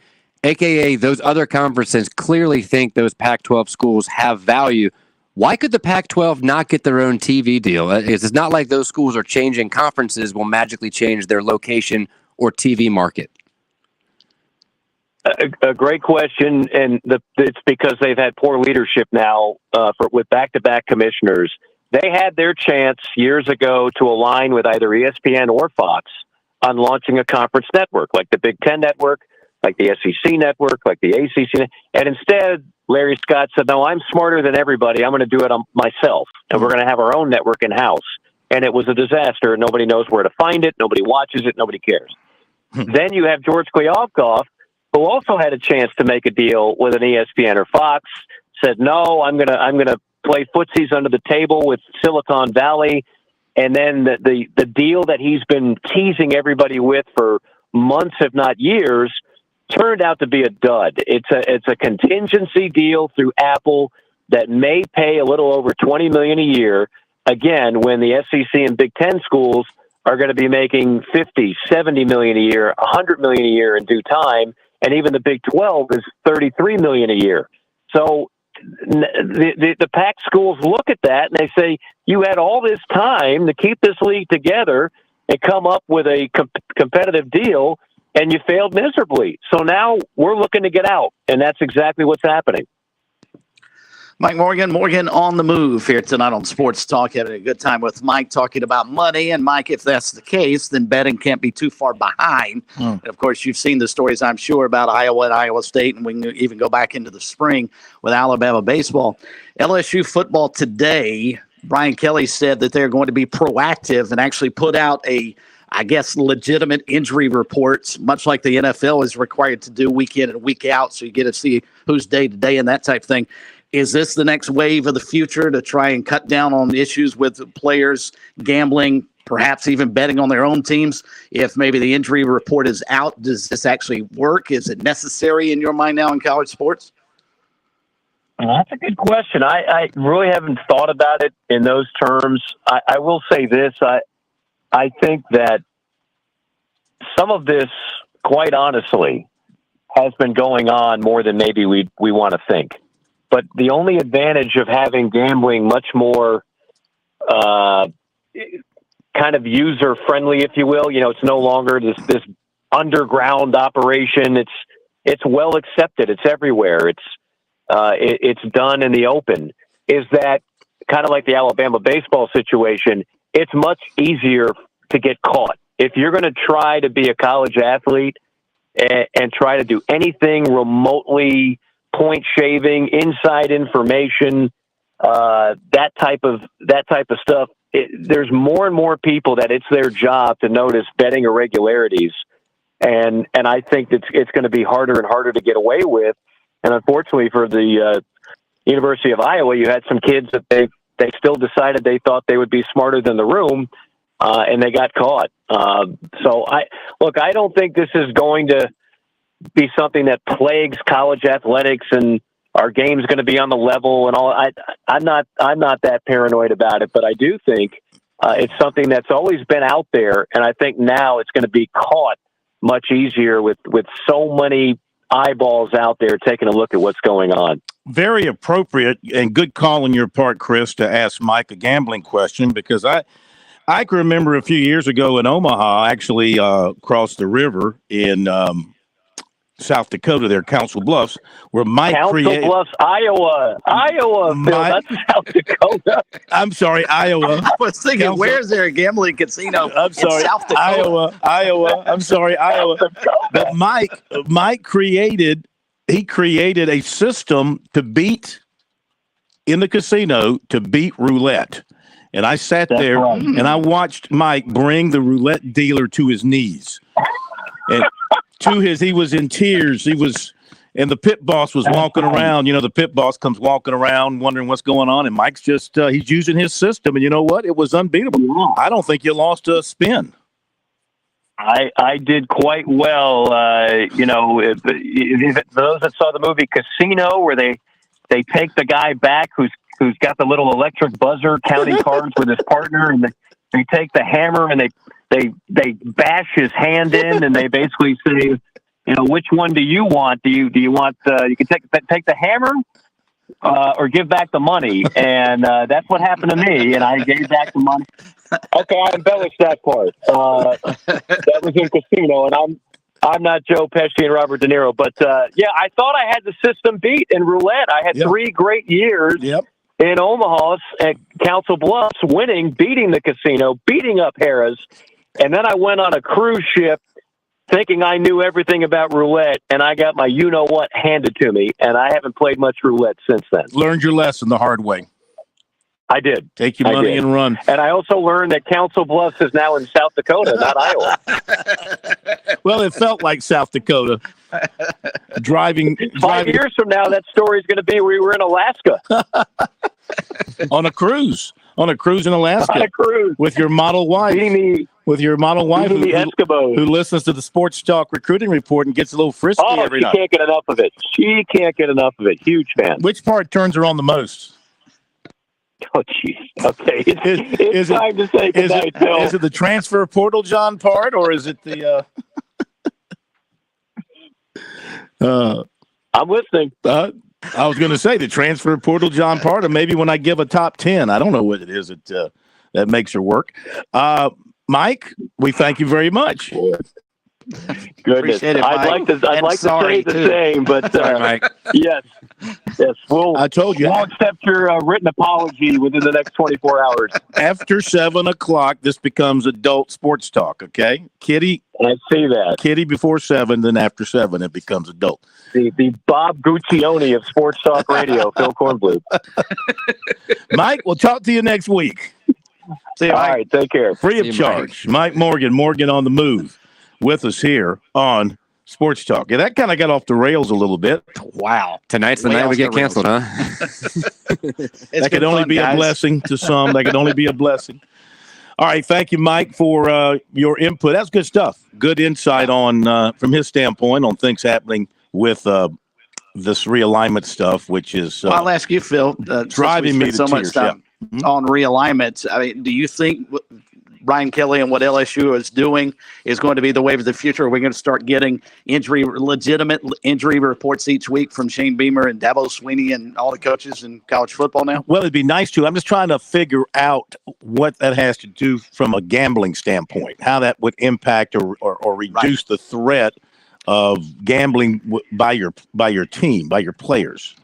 S7: a.k.a. those other conferences clearly think those Pac-12 schools have value, why could the Pac-12 not get their own TV deal? It's not like those schools are changing conferences will magically change their location or TV market.
S6: A great question, and it's because they've had poor leadership now with back-to-back commissioners. They had their chance years ago to align with either ESPN or Fox on launching a conference network, like the Big Ten Network, like the SEC Network, like the ACC. And instead, Larry Scott said, no, I'm smarter than everybody. I'm going to do it myself, and we're going to have our own network in-house. And it was a disaster. Nobody knows where to find it. Nobody watches it. Nobody cares. Then you have George Kliavkoff, who also had a chance to make a deal with an ESPN or Fox, said, no, I'm gonna play footsies under the table with Silicon Valley. And then the deal that he's been teasing everybody with for months, if not years, turned out to be a dud. It's a contingency deal through Apple that may pay a little over $20 million a year. Again, when the SEC and Big Ten schools are going to be making $50, $70 million a year, $100 million a year in due time. And even the Big 12 is $33 million a year. So the Pac schools look at that and they say, you had all this time to keep this league together and come up with a competitive deal, and you failed miserably. So now we're looking to get out, and that's exactly what's happening.
S1: Mike Morgan on the move here tonight on Sports Talk, having a good time with Mike talking about money. And Mike, if that's the case, then betting can't be too far behind. And of course, you've seen the stories, I'm sure, about Iowa and Iowa State, and we can even go back into the spring with Alabama baseball. LSU football today, Brian Kelly said that they're going to be proactive and actually put out legitimate injury reports, much like the NFL is required to do week in and week out. So you get to see who's day to day and that type of thing. Is this the next wave of the future to try and cut down on issues with players gambling, perhaps even betting on their own teams? If maybe the injury report is out, does this actually work? Is it necessary in your mind now in college sports?
S6: That's a good question. I really haven't thought about it in those terms. I will say this. I think that some of this, quite honestly, has been going on more than maybe we want to think. But the only advantage of having gambling much more kind of user friendly, if you will, it's no longer this underground operation. It's well accepted. It's everywhere. It's done in the open. Is that kind of like the Alabama baseball situation? It's much easier to get caught. If you're going to try to be a college athlete and try to do anything remotely point shaving, inside information, that type of stuff, there's more and more people that it's their job to notice betting irregularities, and I think it's going to be harder and harder to get away with. And unfortunately for the University of Iowa, you had some kids that they still decided they thought they would be smarter than the room, and they got caught. So I don't think this is going to be something that plagues college athletics and our game's going to be on the level and all. I'm not that paranoid about it, but I do think it's something that's always been out there, and I think now it's going to be caught much easier with so many eyeballs out there taking a look at what's going on.
S3: Very appropriate and good call on your part, Chris, to ask Mike a gambling question, because I can remember a few years ago in Omaha, actually across the river in South Dakota, there, Council Bluffs, where Mike created.
S6: Council Bluffs, Iowa, Phil, that's South Dakota.
S3: I'm sorry, Iowa.
S1: I was thinking, where's there a gambling casino?
S3: I'm sorry,
S1: in South Dakota?
S3: Iowa. I'm sorry, Iowa. But Mike created a system to beat in the casino to beat roulette. And I sat there and I watched Mike bring the roulette dealer to his knees. And he was in tears. And the pit boss was walking around. The pit boss comes walking around wondering what's going on. And Mike's just, he's using his system. And you know what? It was unbeatable. I don't think you lost a spin.
S6: I did quite well. If those that saw the movie Casino, where they take the guy back who's got the little electric buzzer counting cards with his partner, and they take the hammer and they bash his hand in, and they basically say, which one do you want? Do you want you can take the hammer or give back the money? And that's what happened to me, and I gave back the money. Okay, I embellished that part. That was in Casino, and I'm not Joe Pesci and Robert De Niro, but I thought I had the system beat in roulette. I had 3 great years in Omaha at Council Bluffs, beating the Casino, beating up Harrah's, and then I went on a cruise ship thinking I knew everything about roulette, and I got my you-know-what handed to me, and I haven't played much roulette since then.
S3: Learned your lesson the hard way.
S6: I did.
S3: Take your money and run.
S6: And I also learned that Council Bluffs is now in South Dakota, not Iowa.
S3: Well, it felt like South Dakota. Driving
S6: 5 years from now, that story's going to be we were in Alaska.
S3: On a cruise in Alaska.
S6: On a cruise.
S3: With your model wife. With your model wife who listens to the Sports Talk recruiting report and gets a little frisky every night.
S6: She can't get enough of it. She can't get enough of it. Huge fan.
S3: Which part turns her on the most?
S6: Oh, jeez. Okay. It's time to say goodnight, Phil.
S3: Is it the transfer portal, John, part, or is it the...
S6: I'm listening.
S3: I was going to say the transfer portal, John, part, or maybe when I give a top 10. I don't know what it is that makes her work. Mike, we thank you very much.
S6: Goodness, I'd like to say the same, but
S7: sorry, Mike.
S6: Yes.
S3: I told you.
S6: We'll accept your written apology within the next 24 hours.
S3: After 7 o'clock, this becomes adult sports talk. Okay, Kitty.
S6: I see that.
S3: Kitty before 7, then after 7, it becomes adult.
S6: The Bob Guccione of Sports Talk Radio, Phil Kornbluth.
S3: Mike, we'll talk to you next week.
S6: See you, Mike. All right, take care.
S3: Free of charge. Mike Morgan on the move with us here on Sports Talk. Yeah, that kind of got off the rails a little bit.
S7: Wow. Tonight's the night we get canceled, huh?
S3: That could only be a blessing to some. That could only be a blessing. All right. Thank you, Mike, for your input. That's good stuff. Good insight on, from his standpoint, on things happening with this realignment stuff, which is
S1: I'll ask you, Phil,
S3: driving me to
S1: so much
S3: tears.
S1: time on realignments. I mean, do you think Brian Kelly and what LSU is doing is going to be the wave of the future? Are we going to start getting legitimate injury reports each week from Shane Beamer and Dabo Swinney and all the coaches in college football now?
S3: Well, it'd be nice to. I'm just trying to figure out what that has to do from a gambling standpoint, how that would impact or reduce the threat of gambling by your team, by your players.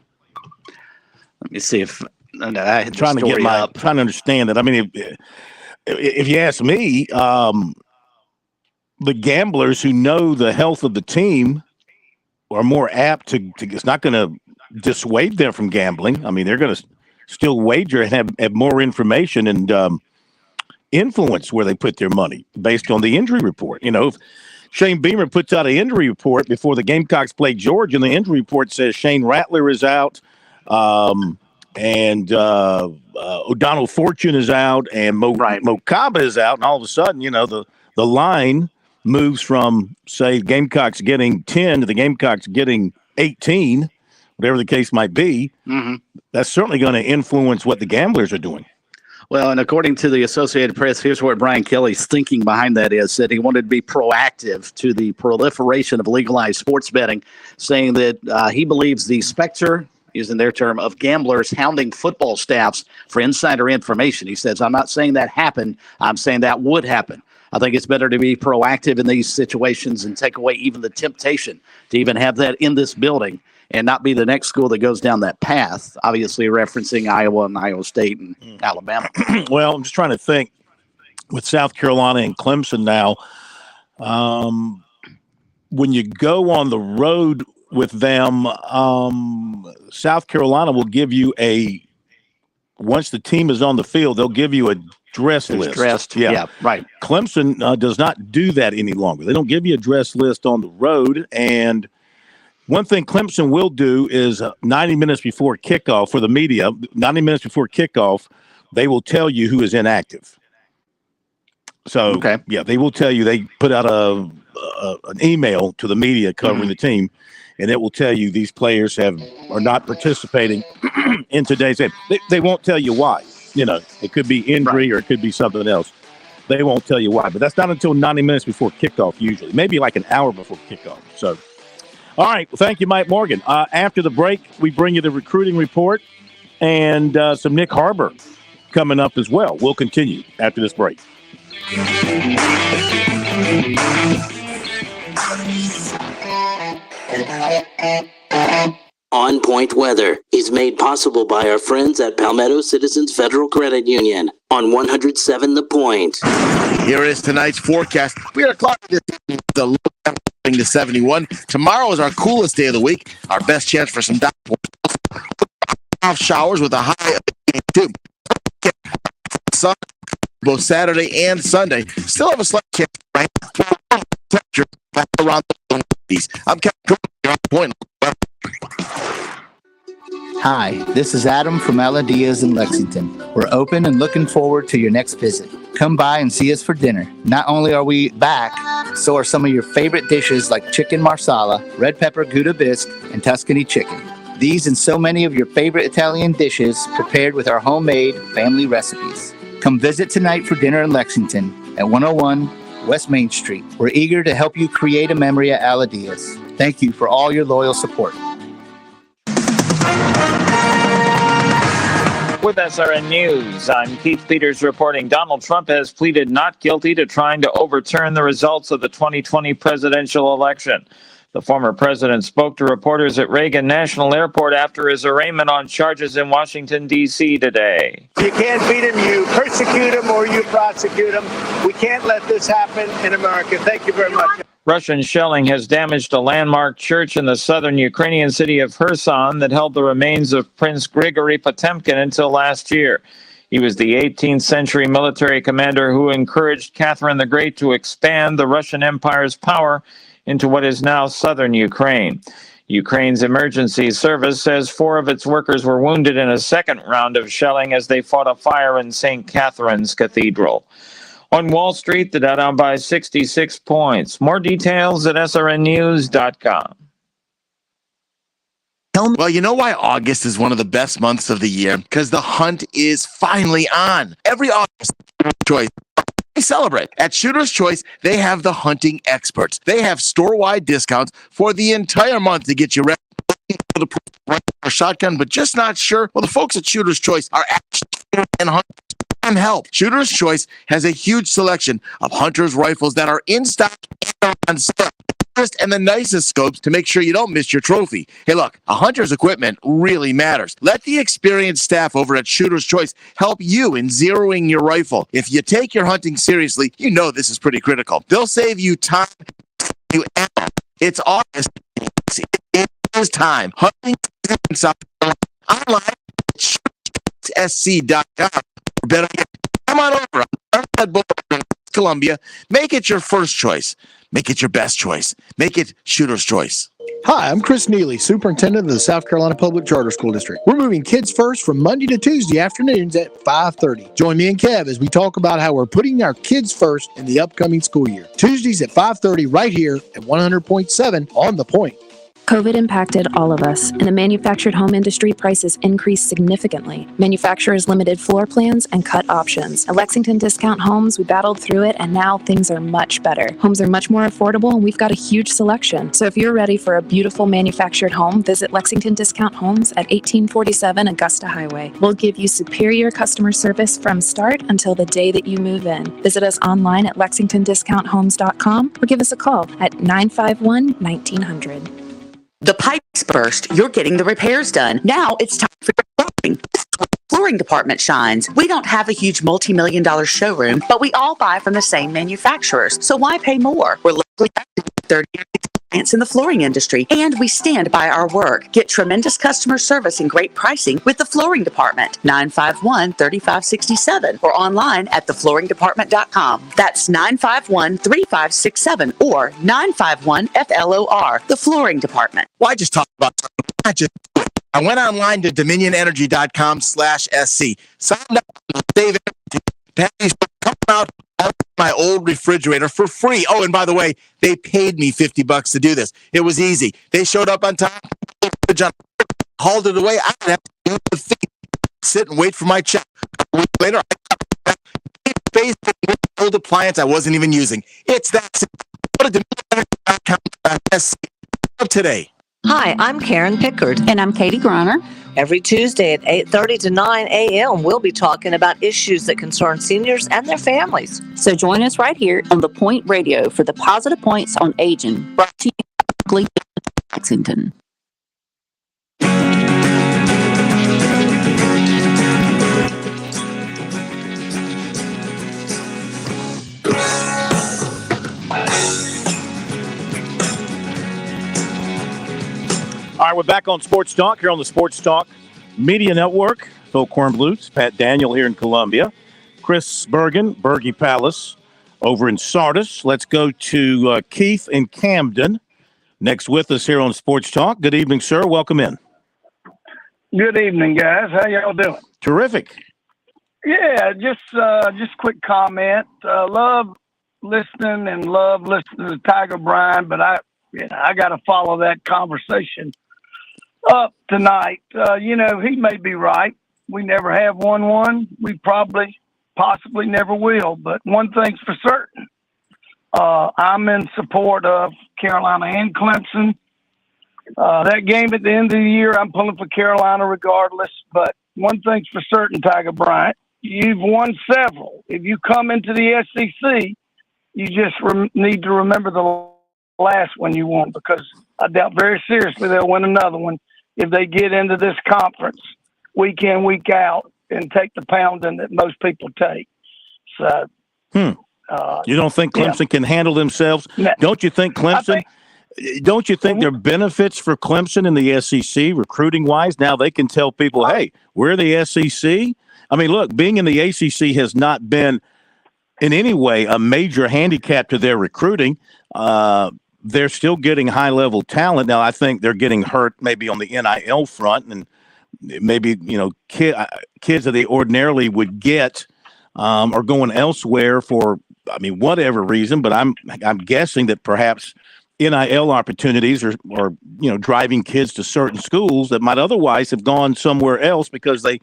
S1: Let me see if
S3: trying to understand that. I mean, if you ask me, the gamblers who know the health of the team are more apt to it's not going to dissuade them from gambling. I mean, they're going to still wager and have more information and influence where they put their money based on the injury report. You know, if Shane Beamer puts out an injury report before the Gamecocks play Georgia, and the injury report says Shane Rattler is out, and O'Donnell Fortune is out, and Mo Kaba is out, and all of a sudden, you know, the line moves from, say, Gamecocks getting 10 to the Gamecocks getting 18, whatever the case might be.
S1: Mm-hmm.
S3: That's certainly going to influence what the gamblers are doing.
S1: Well, and according to the Associated Press, here's what Brian Kelly's thinking behind that is that he wanted to be proactive to the proliferation of legalized sports betting, saying that he believes the specter, using their term, of gamblers hounding football staffs for insider information. He says, I'm not saying that happened. I'm saying that would happen. I think it's better to be proactive in these situations and take away even the temptation to even have that in this building and not be the next school that goes down that path, obviously referencing Iowa and Iowa State and Alabama.
S3: Well, I'm just trying to think with South Carolina and Clemson now, when you go on the road with them, South Carolina will give you once the team is on the field, they'll give you dress list.
S13: Dressed. Yeah, right.
S3: Clemson does not do that any longer. They don't give you a dress list on the road. And one thing Clemson will do is 90 minutes before kickoff for the media, 90 minutes before kickoff, they will tell you who is inactive. So, yeah, they will tell you. They put out an email to the media covering the team, and it will tell you these players are not participating in today's game. They won't tell you why. You know, it could be injury or it could be something else. They won't tell you why, but that's not until 90 minutes before kickoff usually, maybe like an hour before kickoff. So, all right. Well, thank you, Mike Morgan. After the break, we bring you the recruiting report and some Nick Harbor coming up as well. We'll continue after this break.
S12: On Point Weather is made possible by our friends at Palmetto Citizens Federal Credit Union on 107 The Point.
S13: Here is tonight's forecast. We are clocking the low to 71. Tomorrow is our coolest day of the week. Our best chance for some off showers with a high of 82. Sun both Saturday and Sunday. Still have a slight chance of rain. Temperature back around the 20s. I'm Kevin on Point.
S8: Hi, this is Adam from Aladia's in Lexington. We're open and looking forward to your next visit. Come by and see us for dinner. Not only are we back, so are some of your favorite dishes like chicken marsala, red pepper gouda bisque, and Tuscany chicken. These and so many of your favorite Italian dishes prepared with our homemade family recipes. Come visit tonight for dinner in Lexington at 101 West Main Street. We're eager to help you create a memory at Aladia's. Thank you for all your loyal support.
S15: With SRN News, I'm Keith Peters reporting Donald Trump has pleaded not guilty to trying to overturn the results of the 2020 presidential election. The former president spoke to reporters at Reagan National Airport after his arraignment on charges in Washington, D.C. today.
S9: You can't beat him, you persecute him or you prosecute him. We can't let this happen in America. Thank you very much.
S15: Russian shelling has damaged a landmark church in the southern Ukrainian city of Kherson that held the remains of Prince Grigory Potemkin until last year. He was the 18th century military commander who encouraged Catherine the Great to expand the Russian Empire's power into what is now southern Ukraine. Ukraine's emergency service says 4 of its workers were wounded in a second round of shelling as they fought a fire in St. Catherine's Cathedral. On Wall Street, the Dow down by 66 points. More details at srnnews.com.
S13: Well, you know why August is one of the best months of the year? Because the hunt is finally on. Every August, choice. We celebrate. At Shooter's Choice, they have the hunting experts. They have store-wide discounts for the entire month to get you ready for the shotgun, but just not sure. Well, the folks at Shooter's Choice are actually and hunters and help. Shooter's Choice has a huge selection of hunters' rifles that are in stock and on sale. And the nicest scopes to make sure you don't miss your trophy. Hey, look, a hunter's equipment really matters. Let the experienced staff over at Shooter's Choice help you in zeroing your rifle. If you take your hunting seriously, you know this is pretty critical. They'll save you time. It's August. It is time. Hunting online at SportsTalkSC.com. Better come on over. Columbia. Make it your first choice. Make it your best choice. Make it Shooter's Choice.
S10: Hi, I'm Chris Neely, Superintendent of the South Carolina Public Charter School District. We're moving Kids First from Monday to Tuesday afternoons at 5:30. Join me and Kev as we talk about how we're putting our kids first in the upcoming school year. Tuesdays at 5:30 right here at 100.7 on The Point.
S11: COVID impacted all of us. In the manufactured home industry, prices increased significantly. Manufacturers limited floor plans and cut options. At Lexington Discount Homes, we battled through it, and now things are much better. Homes are much more affordable, and we've got a huge selection. So if you're ready for a beautiful manufactured home, visit Lexington Discount Homes at 1847 Augusta Highway. We'll give you superior customer service from start until the day that you move in. Visit us online at lexingtondiscounthomes.com or give us a call at 951-1900.
S14: The pipes burst, you're getting the repairs done. Now it's time for your flooring. Flooring department shines. We don't have a huge multi-million-dollar showroom, but we all buy from the same manufacturers. So why pay more? We're locally 30 years clients in the flooring industry, and we stand by our work. Get tremendous customer service and great pricing with the Flooring Department, 951-3567, or online at theflooringdepartment.com. That's 951-3567 or 951-FLOR, the Flooring Department.
S13: Why just talk about something? I just do it. I went online to dominionenergy.com/SC. Signed up to save energy to have these come out of my old refrigerator for free. Oh, and by the way, they paid me $50 to do this. It was easy. They showed up on time, hauled it away. I didn't have to do the thing. Sit and wait for my check. A week later, I got space with an old appliance I wasn't even using. It's that simple. Go to dominionenergy.com/SC today.
S5: Hi, I'm Karen Pickard.
S14: And I'm Katie Griner.
S5: Every Tuesday at 8:30 to 9 a.m., we'll be talking about issues that concern seniors and their families.
S14: So join us right here on The Point Radio for the positive points on aging. Brought to you by Lexington.
S3: All right, we're back on Sports Talk here on the Sports Talk Media Network. Phil Kornbluth, Pat Daniel here in Columbia, Chris Bergen, Bergie Palace over in Sardis. Let's go to Keith in Camden next with us here on Sports Talk. Good evening, sir. Welcome in.
S17: Good evening, guys. How y'all doing?
S3: Terrific.
S17: Yeah, just quick comment. Love listening to Tiger Bryan, but I got to follow that conversation up tonight. He may be right. We never have won one. We possibly never will. But one thing's for certain. I'm in support of Carolina and Clemson. That game at the end of the year, I'm pulling for Carolina regardless. But one thing's for certain, Tiger Bryant, you've won several. If you come into the SEC, you just need to remember the last one you won, because I doubt very seriously they'll win another one if they get into this conference week in, week out and take the pounding that most people take. So,
S3: you don't think Clemson can handle themselves? No. Don't you think Clemson? Don't you think there are benefits for Clemson in the SEC recruiting wise? Now they can tell people, hey, we're the SEC. I mean, look, being in the ACC has not been in any way a major handicap to their recruiting. They're still getting high-level talent. Now, I think they're getting hurt maybe on the NIL front, and maybe, kids that they ordinarily would get are going elsewhere for, whatever reason. But I'm guessing that perhaps NIL opportunities are driving kids to certain schools that might otherwise have gone somewhere else because they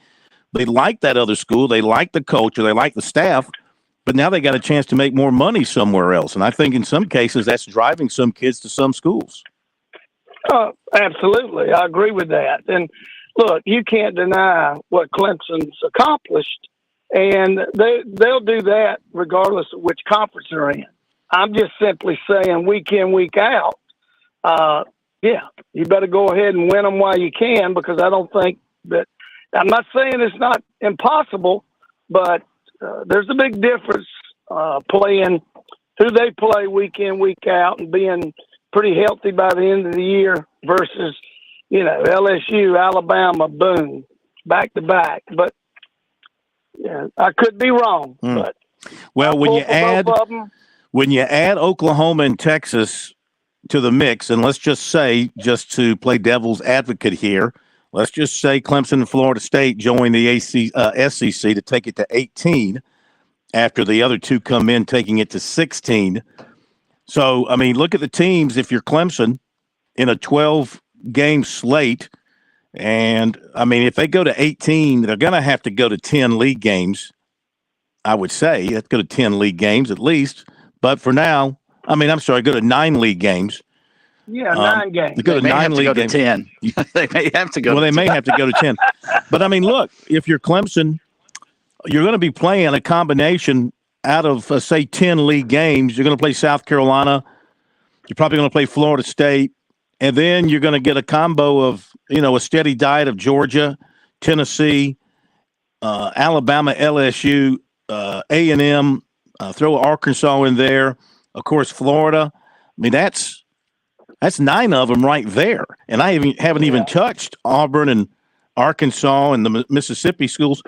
S3: like that other school, they like the culture, they like the staff. But now they got a chance to make more money somewhere else. And I think in some cases that's driving some kids to some schools.
S17: Absolutely. I agree with that. And look, you can't deny what Clemson's accomplished. And they'll do that regardless of which conference they're in. I'm just simply saying week in, week out, you better go ahead and win them while you can, because I don't think that – I'm not saying it's not impossible, but – there's a big difference playing who they play week in, week out, and being pretty healthy by the end of the year versus, LSU, Alabama, boom, back to back. But I could be wrong. But
S3: well, when you add Oklahoma and Texas to the mix, and let's just say, just to play devil's advocate here, let's just say Clemson and Florida State join the SEC to take it to 18 after the other two come in taking it to 16. So, look at the teams. If you're Clemson in a 12-game slate, and, if they go to 18, they're going to have to go to 10 league games, I would say. You have to go to 10 league games at least. But for now, go to 9 league games.
S17: Yeah, 9 games.
S3: They go to 9 league games.
S1: 10. They may have to go.
S3: Well, they may have to go to 10. But look, if you're Clemson, you're going to be playing a combination out of say 10 league games. You're going to play South Carolina. You're probably going to play Florida State, and then you're going to get a combo of a steady diet of Georgia, Tennessee, Alabama, LSU, A&M. Throw Arkansas in there. Of course, Florida. That's That's 9 of them right there. And I haven't even touched Auburn and Arkansas and the Mississippi schools.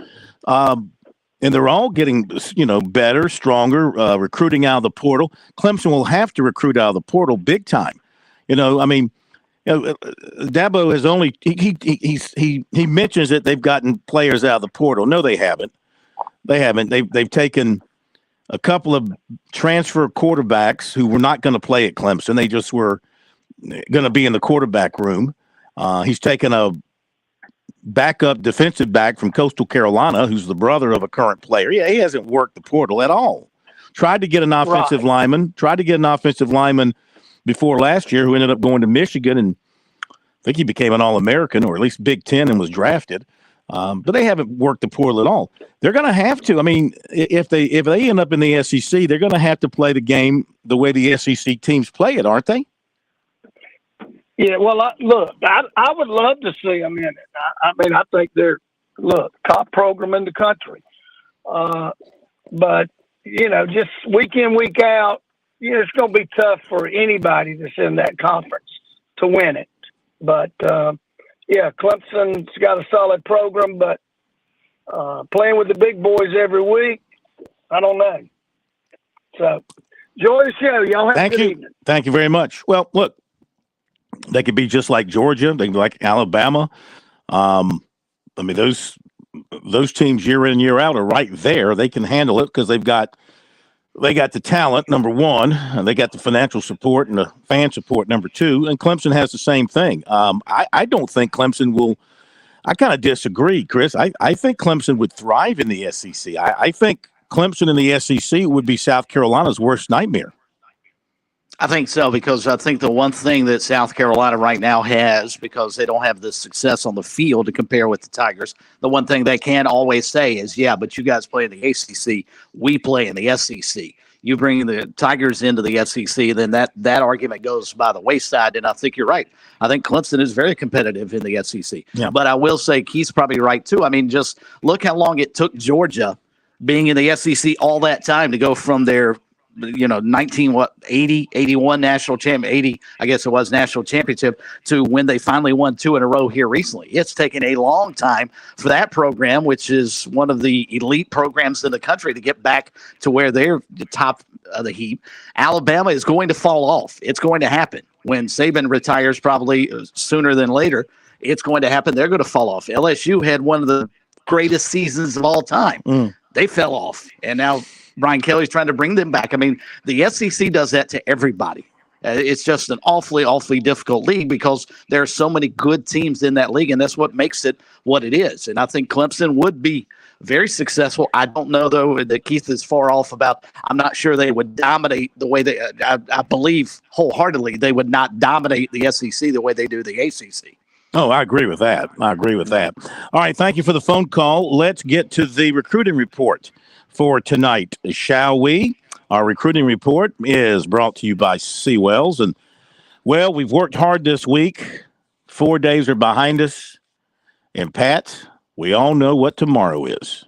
S3: And they're all getting, better, stronger, recruiting out of the portal. Clemson will have to recruit out of the portal big time. Dabo has only he mentions that they've gotten players out of the portal. No, they haven't. They've taken a couple of transfer quarterbacks who were not going to play at Clemson. They just were going to be in the quarterback room. He's taken a backup defensive back from Coastal Carolina, who's the brother of a current player. Yeah, he hasn't worked the portal at all. Tried to get an offensive lineman. Before last year, who ended up going to Michigan, and I think he became an All-American or at least Big Ten and was drafted. But they haven't worked the portal at all. They're going to have to. I mean, if they end up in the SEC, they're going to have to play the game the way the SEC teams play it, aren't they?
S17: Yeah, well, I would love to see them in it. I think they're, top program in the country. But, just week in, week out, it's going to be tough for anybody that's in that conference to win it. But, Clemson's got a solid program, but playing with the big boys every week, I don't know. So, enjoy the show. Y'all have a good evening.
S3: Thank you very much. Well, look, they could be just like Georgia. They could be like Alabama. Those teams year in and year out are right there. They can handle it because they got the talent, number one, and they got the financial support and the fan support, number two, and Clemson has the same thing. I don't think Clemson will – I kind of disagree, Chris. I think Clemson would thrive in the SEC. I think Clemson in the SEC would be South Carolina's worst nightmare.
S1: I think so, because I think the one thing that South Carolina right now has, because they don't have the success on the field to compare with the Tigers, the one thing they can always say is, but you guys play in the ACC, we play in the SEC. You bring the Tigers into the SEC, then that argument goes by the wayside, and I think you're right. I think Clemson is very competitive in the SEC. Yeah. But I will say Keith's probably right, too. I mean, just look how long it took Georgia being in the SEC all that time to go from their – 81 national champ, 80, I guess it was national championship, to when they finally won 2 in a row here recently. It's taken a long time for that program, which is one of the elite programs in the country, to get back to where they're the top of the heap. Alabama is going to fall off. It's going to happen. When Saban retires, probably sooner than later, it's going to happen. They're going to fall off. LSU had one of the greatest seasons of all time. They fell off. And now Brian Kelly's trying to bring them back. I mean, the SEC does that to everybody. It's just an awfully, awfully difficult league because there are so many good teams in that league, and that's what makes it what it is. And I think Clemson would be very successful. I don't know, though, that Keith is far off about – I'm not sure they would dominate the way they – I believe wholeheartedly they would not dominate the SEC the way they do the ACC.
S3: Oh, I agree with that. All right, thank you for the phone call. Let's get to the recruiting report for tonight, shall we? Our recruiting report is brought to you by Seawells. And, well, we've worked hard this week. 4 days are behind us. And, Pat, we all know what tomorrow is.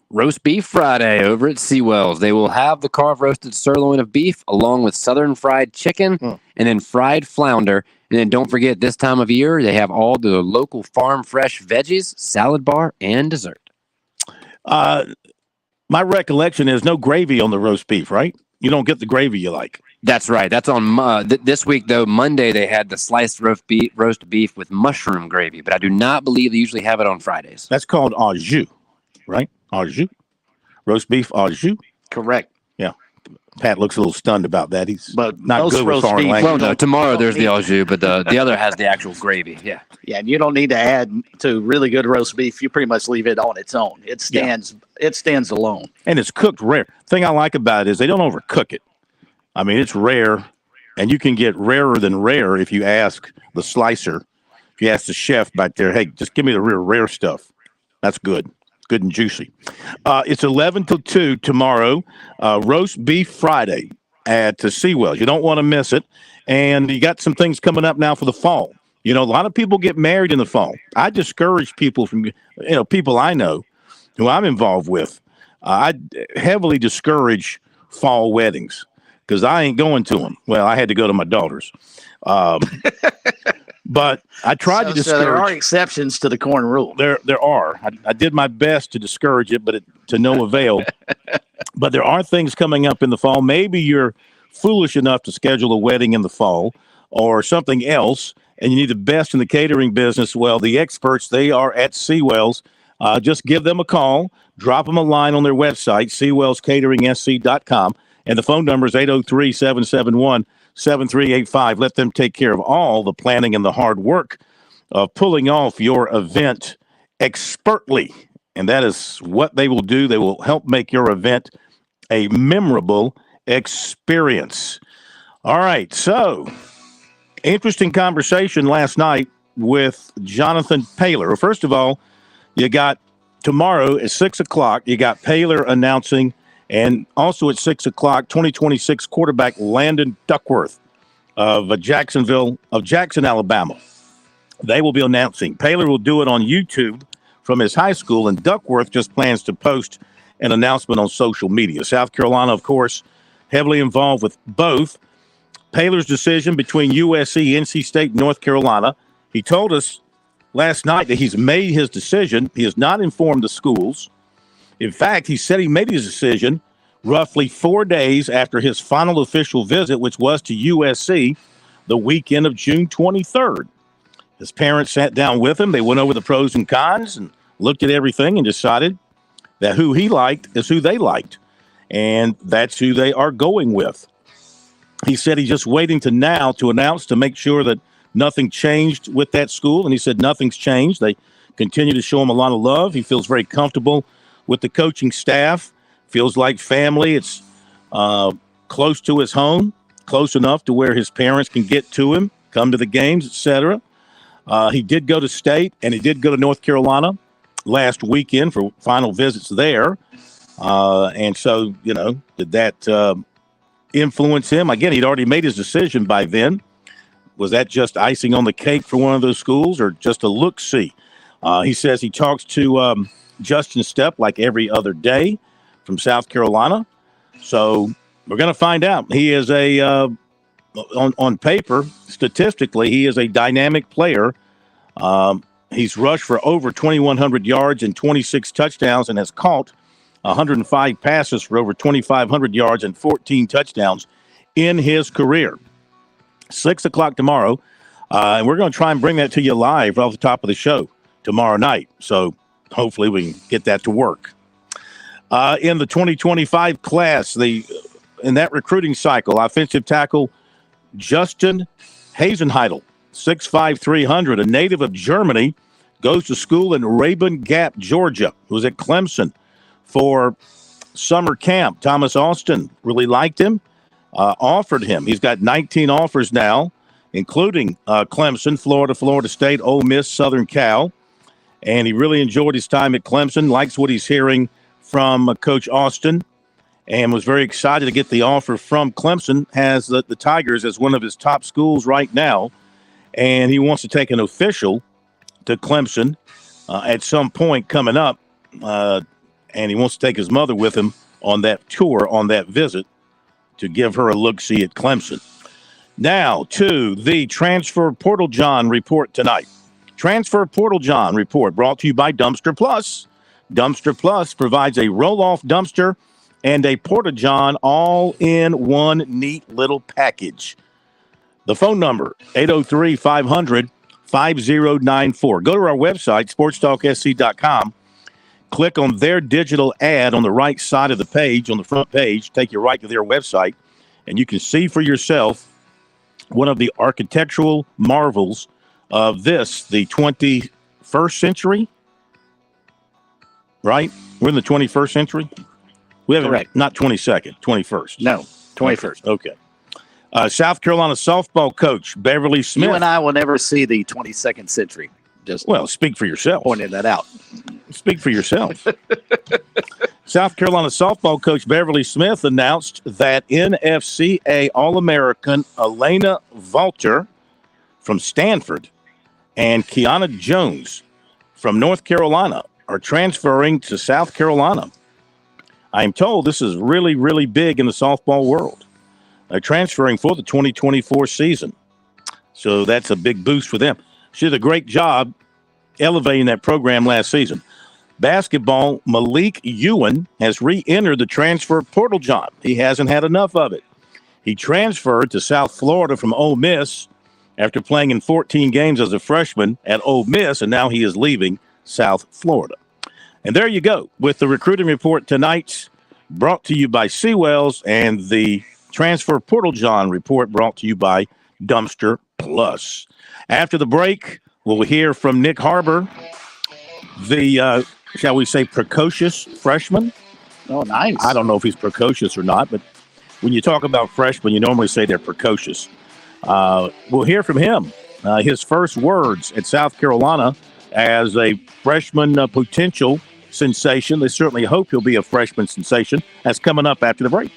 S7: Roast Beef Friday over at Seawells. They will have the carved roasted sirloin of beef along with southern fried chicken and then fried flounder. And then don't forget, this time of year, they have all the local farm fresh veggies, salad bar, and dessert.
S3: My recollection is no gravy on the roast beef, right? You don't get the gravy you like.
S7: That's right. That's on this week, though. Monday, they had the sliced roast beef with mushroom gravy, but I do not believe they usually have it on Fridays.
S3: That's called au jus, right? Au jus. Roast beef au jus.
S1: Correct.
S3: Yeah. Pat looks a little stunned about that. He's
S1: but
S3: not good with foreign language.
S7: Well, no, tomorrow there's the au jus, but the other has the actual gravy. Yeah.
S1: Yeah, and you don't need to add to really good roast beef. You pretty much leave it on its own. It stands alone.
S3: And it's cooked rare. Thing I like about it is they don't overcook it. I mean, it's rare, and you can get rarer than rare if you ask the slicer, if you ask the chef back there, hey, just give me the real rare stuff. That's good. Good and juicy. It's 11 till 2 tomorrow, Roast Beef Friday at Seawells. You don't want to miss it. And you got some things coming up now for the fall. You know, a lot of people get married in the fall. I discourage people from, people I know who I'm involved with. I heavily discourage fall weddings because I ain't going to them. Well, I had to go to my daughter's. But I tried to discourage.
S1: So there are exceptions to the corn rule.
S3: There are. I did my best to discourage it, but to no avail. But there are things coming up in the fall. Maybe you're foolish enough to schedule a wedding in the fall or something else, and you need the best in the catering business. Well, the experts, they are at Seawells. Just give them a call. Drop them a line on their website, seawellscateringsc.com. And the phone number is 803-771-7385. Let them take care of all the planning and the hard work of pulling off your event expertly. And that is what they will do. They will help make your event a memorable experience. All right. So, interesting conversation last night with Jonathan Paylor. Well, first of all, you got tomorrow at 6 o'clock, you got Paylor announcing, and also at 6 o'clock, 2026 quarterback Landon Duckworth of Jackson, Alabama. They will be announcing. Paylor will do it on YouTube from his high school, and Duckworth just plans to post an announcement on social media. South Carolina, of course, heavily involved with both. Paylor's decision between USC, NC State, North Carolina. He told us last night that he's made his decision. He has not informed the schools. In fact, he said he made his decision roughly 4 days after his final official visit, which was to USC the weekend of June 23rd. His parents sat down with him. They went over the pros and cons and looked at everything and decided that who he liked is who they liked. And that's who they are going with. He said he's just waiting to announce to make sure that nothing changed with that school. And he said nothing's changed. They continue to show him a lot of love. He feels very comfortable with the coaching staff. Feels like family. It's close to his home, close enough to where his parents can get to him, come to the games, etc. He did go to state, and he did go to North Carolina last weekend for final visits there. And so, did that influence him? Again, he'd already made his decision by then. Was that just icing on the cake for one of those schools or just a look-see? He says he talks to Justin Stepp like every other day from South Carolina. So we're going to find out. He is on paper, statistically, he is a dynamic player. He's rushed for over 2,100 yards and 26 touchdowns and has caught 105 passes for over 2,500 yards and 14 touchdowns in his career. 6 o'clock tomorrow, and we're going to try and bring that to you live off the top of the show tomorrow night. So hopefully we can get that to work. In the 2025 class, in that recruiting cycle, offensive tackle Justin Hasenheidel, 6'5", 300, a native of Germany, goes to school in Rabun Gap, Georgia. Was at Clemson for summer camp. Thomas Austin really liked him, offered him. He's got 19 offers now, including Clemson, Florida State, Ole Miss, Southern Cal. And he really enjoyed his time at Clemson, likes what he's hearing from Coach Austin, and was very excited to get the offer from Clemson. Has the Tigers as one of his top schools right now, and he wants to take an official to Clemson at some point coming up, and he wants to take his mother with him on that tour, on that visit, to give her a look-see at Clemson. Now to the Transfer Portal John report tonight. Transfer Portal John report brought to you by Dumpster Plus. Dumpster Plus provides a roll-off dumpster and a Porta-John all in one neat little package. The phone number, 803-500-5094. Go to our website, SportsTalkSC.com. Click on their digital ad on the right side of the page, on the front page. Take you right to their website, and you can see for yourself one of the architectural marvels of this, the 21st century. Right? We're in the 21st century? We haven't,
S1: correct.
S3: Not 22nd, 21st.
S1: No, 21st.
S3: Okay. South Carolina softball coach Beverly Smith.
S1: You and I will never see the 22nd century. Just
S3: speak for yourself.
S1: Pointing that out.
S3: Speak for yourself. South Carolina softball coach Beverly Smith announced that NFCA All-American Elena Valter from Stanford and Kiana Jones from North Carolina are transferring to South Carolina. I am told this is really, really big in the softball world. They're transferring for the 2024 season. So that's a big boost for them. She did a great job elevating that program last season. Basketball, Malik Ewan has re-entered the transfer portal, John. He hasn't had enough of it. He transferred to South Florida from Ole Miss after playing in 14 games as a freshman at Ole Miss, and now he is leaving South Florida. And there you go with the recruiting report tonight, brought to you by Seawells, and the transfer portal, John, report brought to you by Dumpster Plus. After the break, we'll hear from Nick Harbor, the shall we say, precocious freshman.
S1: Oh, nice.
S3: I don't know if he's precocious or not, but when you talk about freshmen, you normally say they're precocious. We'll hear from him. His first words at South Carolina as a freshman potential sensation. They certainly hope he'll be a freshman sensation. That's coming up after the break.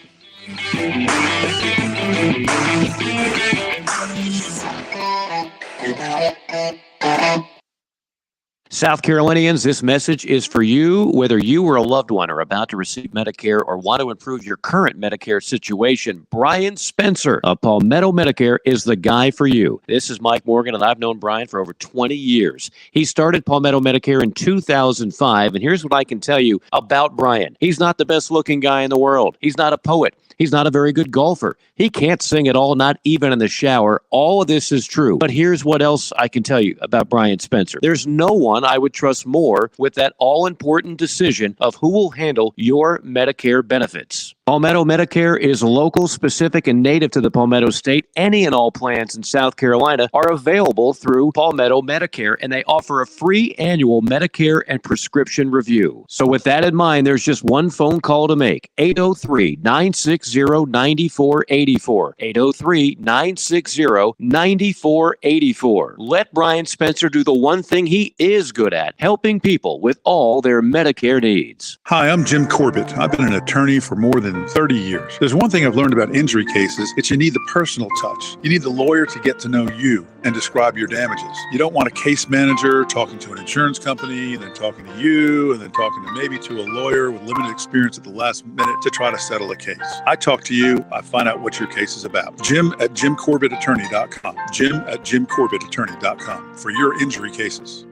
S18: South Carolinians, this message is for you, whether you or a loved one are about to receive Medicare or want to improve your current Medicare situation. Brian Spencer of Palmetto Medicare is the guy for you. This is Mike Morgan, and I've known Brian for over 20 years. He started Palmetto Medicare in 2005, and here's what I can tell you about Brian. He's not the best-looking guy in the world. He's not a poet. He's not a very good golfer. He can't sing at all, not even in the shower. All of this is true. But here's what else I can tell you about Brian Spencer. There's no one I would trust more with that all-important decision of who will handle your Medicare benefits. Palmetto Medicare is local, specific, and native to the Palmetto State. Any and all plans in South Carolina are available through Palmetto Medicare, and they offer a free annual Medicare and prescription review. So with that in mind, there's just one phone call to make, 803-960-9484, 803-960-9484. Let Brian Spencer do the one thing he is good at, helping people with all their Medicare needs.
S19: Hi, I'm Jim Corbett. I've been an attorney for more than 30 years. There's one thing I've learned about injury cases. It's you need the personal touch. You need the lawyer to get to know you and describe your damages. You don't want a case manager talking to an insurance company, then talking to you, and then talking to maybe to a lawyer with limited experience at the last minute to try to settle a case. I talk to you, I find out what your case is about. Jim at JimCorbettAttorney.com. Jim at JimCorbettAttorney.com for your injury cases.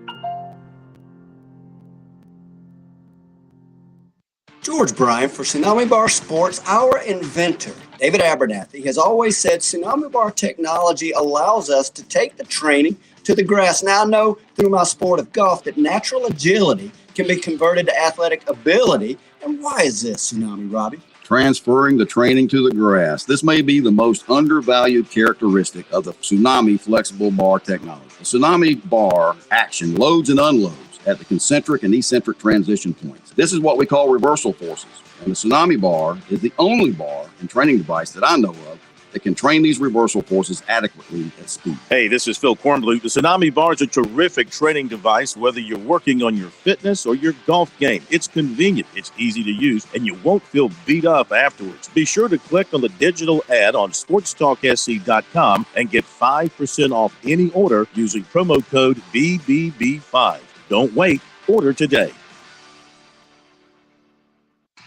S20: George Bryan for Tsunami Bar Sports. Our inventor, David Abernathy, has always said Tsunami Bar technology allows us to take the training to the grass. Now I know through my sport of golf that natural agility can be converted to athletic ability. And why is this, Tsunami, Robbie?
S21: Transferring the training to the grass. This may be the most undervalued characteristic of the Tsunami flexible bar technology. The Tsunami bar action loads and unloads at the concentric and eccentric transition points. This is what we call reversal forces. And the Tsunami bar is the only bar and training device that I know of that can train these reversal forces adequately at speed.
S3: Hey, this is Phil Kornbluth. The Tsunami Bar is a terrific training device, whether you're working on your fitness or your golf game. It's convenient, it's easy to use, and you won't feel beat up afterwards. Be sure to click on the digital ad on SportsTalkSC.com and get 5% off any order using promo code BBB5. Don't wait. Order today.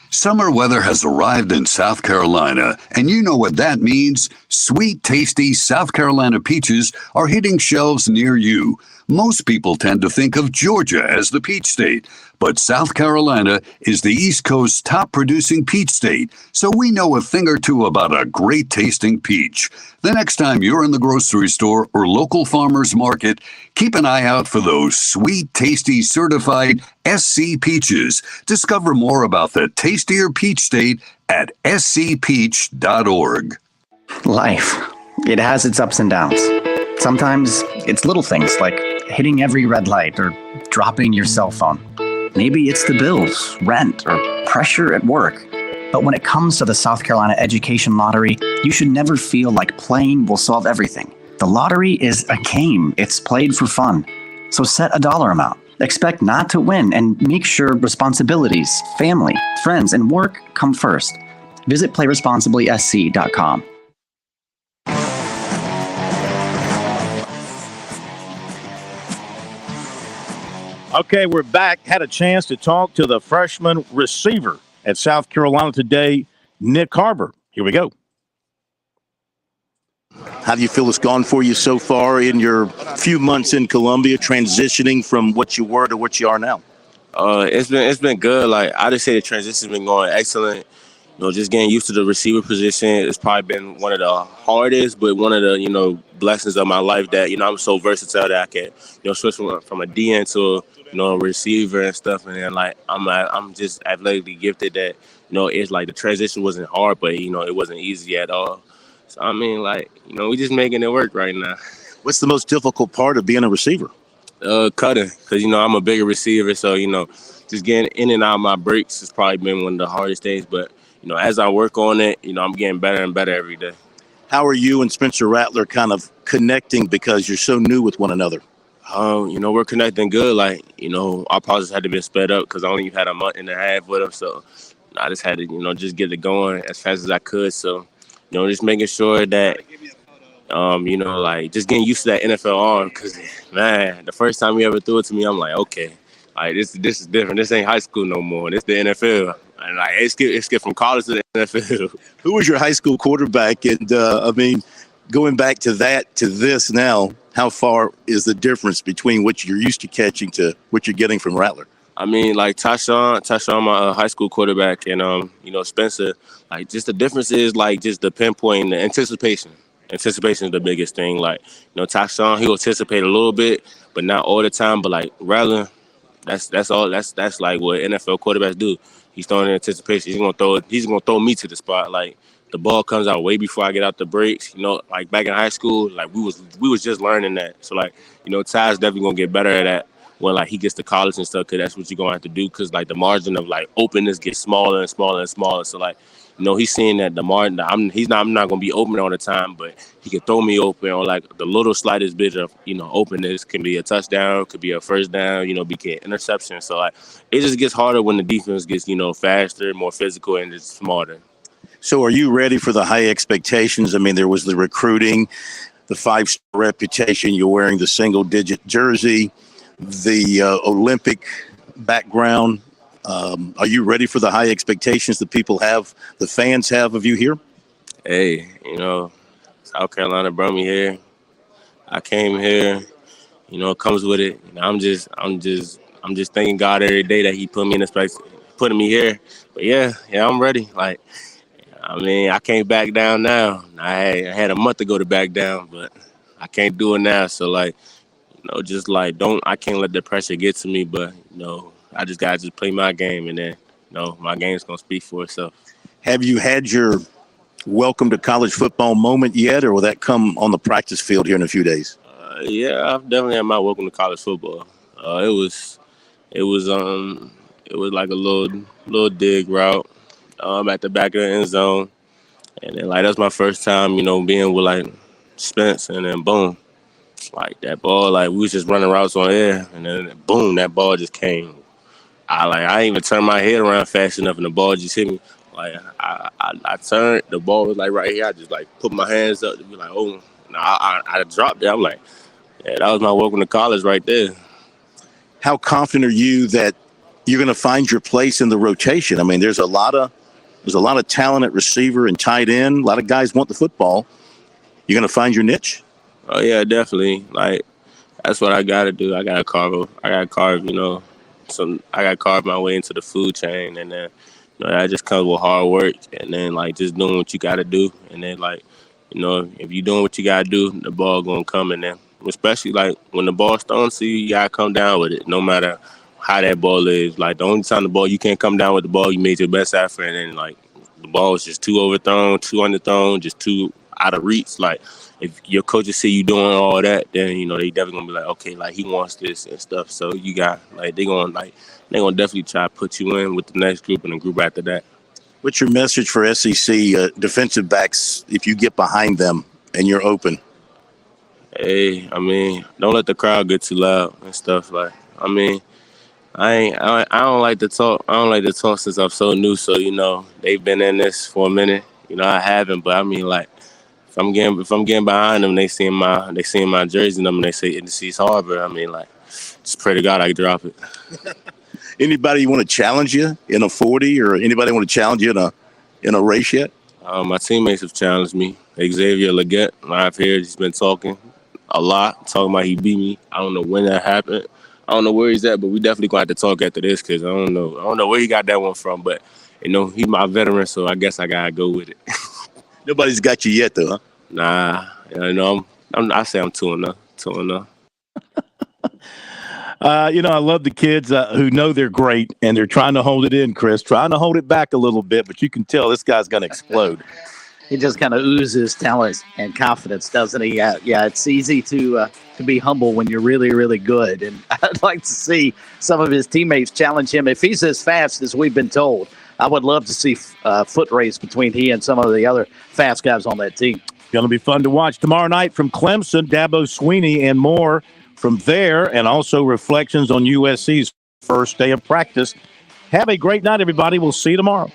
S2: Summer weather has arrived in South Carolina, and you know what that means. Sweet, tasty South Carolina peaches are hitting shelves near you. Most people tend to think of Georgia as the peach state, but South Carolina is the East Coast's top producing peach state, so we know a thing or two about a great tasting peach. The next time you're in the grocery store or local farmer's market, keep an eye out for those sweet, tasty, certified SC peaches. Discover more about the tastier peach state at scpeach.org.
S22: Life, it has its ups and downs. Sometimes it's little things like hitting every red light or dropping your cell phone. Maybe it's the bills, rent, or pressure at work. But when it comes to the South Carolina Education Lottery, you should never feel like playing will solve everything. The lottery is a game. It's played for fun. So set a dollar amount. Expect not to win and make sure responsibilities, family, friends, and work come first. Visit playresponsiblysc.com.
S3: Okay, we're back. Had a chance to talk to the freshman receiver at South Carolina today, Nick Harbor. Here we go. How do you feel it's gone for you so far in your few months in Columbia, transitioning from what you were to what you are now?
S4: It's been good. Like I just say the transition's been going excellent. Just getting used to the receiver position. It's probably been one of the hardest, but one of the blessings of my life that I'm so versatile that I can switch from a DN to a receiver and stuff. And then like I'm just athletically gifted that it's like the transition wasn't hard, but it wasn't easy at all. So I mean like we just making it work right now.
S3: What's the most difficult part of being a receiver?
S4: Cutting, because I'm a bigger receiver, so just getting in and out of my breaks has probably been one of the hardest things. But as I work on it, I'm getting better and better every day.
S3: How are you and Spencer Rattler kind of connecting because you're so new with one another?
S4: We're connecting good. Like our process had to be sped up because I only had a month and a half with him, so I just had to just get it going as fast as I could. So just making sure that. Like just getting used to that NFL arm, because man, the first time he ever threw it to me, I'm like, okay, like this is different. This ain't high school no more. This the NFL, and like it skipped from college to the NFL.
S3: Who was your high school quarterback? And going back to that to this now, how far is the difference between what you're used to catching to what you're getting from Rattler?
S4: I mean, like Tyshawn, my high school quarterback, and Spencer. Like, just the difference is like just the pinpoint, the anticipation. Anticipation is the biggest thing. Like, Tyshawn, he'll anticipate a little bit, but not all the time. But like Rattler, that's all. That's like what NFL quarterbacks do. He's throwing in anticipation. He's gonna throw me to the spot. Like the ball comes out way before I get out the breaks. Like back in high school, like we was just learning that. So like Ty's definitely gonna get better at that when like he gets to college and stuff, because that's what you're gonna have to do, because like the margin of like openness gets smaller and smaller and smaller. So like he's seeing that the margin. I'm not gonna be open all the time, but he can throw me open, or like the little slightest bit of openness can be a touchdown, could be a first down, be an interception. So like it just gets harder when the defense gets faster, more physical, and just smarter.
S3: So are you ready for the high expectations? I mean, there was the recruiting, the 5-star reputation. You're wearing the single-digit jersey, the Olympic background. Are you ready for the high expectations that people have, the fans have of you here?
S4: Hey, South Carolina brought me here. I came here. It comes with it. I'm just thanking God every day that He put me in this place, putting me here. But yeah, I'm ready. Like, I mean, I can't back down now. I had a month to go to back down, but I can't do it now. So like, just like I can't let the pressure get to me. But I just gotta play my game, and then my game's gonna speak for itself.
S3: Have you had your welcome to college football moment yet, or will that come on the practice field here in a few days?
S4: Yeah, I've definitely had my welcome to college football. It was like a little dig route at the back of the end zone, and then like that's my first time being with like Spence, and then boom, like that ball, like we was just running routes on air, and then boom, that ball just came. I didn't even turn my head around fast enough, and the ball just hit me. Like I turned, the ball was like right here. I just like put my hands up to be like, oh, I dropped it. I'm like, yeah, that was my welcome to college right there.
S3: How confident are you that you're going to find your place in the rotation? I mean, there's a lot of talent at receiver and tight end. A lot of guys want the football. You're going to find your niche?
S4: Oh yeah, definitely. Like that's what I got to do. I got to carve. I got to carve my way into the food chain, and then that just comes with hard work, and then like just doing what you got to do, and then like if you're doing what you got to do, the ball gonna come, and then especially like when the ball's thrown to you, you gotta come down with it, no matter how that ball is. Like the only time you can't come down with the ball, you made your best effort, and then like the ball is just too overthrown, too underthrown, just too out of reach. Like if your coaches see you doing all that, then they definitely gonna be like, okay, like he wants this and stuff. So you got like they're gonna definitely try to put you in with the next group and the group after that.
S3: What's your message for SEC defensive backs if you get behind them and you're open?
S4: Hey, I mean, don't let the crowd get too loud and stuff. Like, I mean, I don't like to talk. I don't like to talk since I'm so new. So they've been in this for a minute. I haven't, but I mean, like, if I'm getting behind them, they seeing my jersey number, and they say NC's Harbor. I mean, like, just pray to God I can drop it.
S3: Anybody want to challenge you in a 40, or anybody want to challenge you in a race yet?
S4: My teammates have challenged me. Xavier Leggett, I've heard he's been talking a lot, talking about he beat me. I don't know when that happened. I don't know where he's at, but we definitely going to have to talk after this because I don't know where he got that one from. But, he's my veteran, so I guess I got to go with it.
S3: Nobody's got you yet, though, huh?
S4: Nah, I say I'm 2-0. 2-0.
S3: I love the kids who know they're great, and they're trying to hold it in, Chris, trying to hold it back a little bit, but you can tell this guy's going to explode.
S1: He just kind of oozes talent and confidence, doesn't he? Yeah, it's easy to be humble when you're really, really good. And I'd like to see some of his teammates challenge him. If he's as fast as we've been told, I would love to see foot race between he and some of the other fast guys on that team.
S3: Going to be fun to watch. Tomorrow night from Clemson, Dabo Swinney and more from there, and also reflections on USC's first day of practice. Have a great night, everybody. We'll see you tomorrow.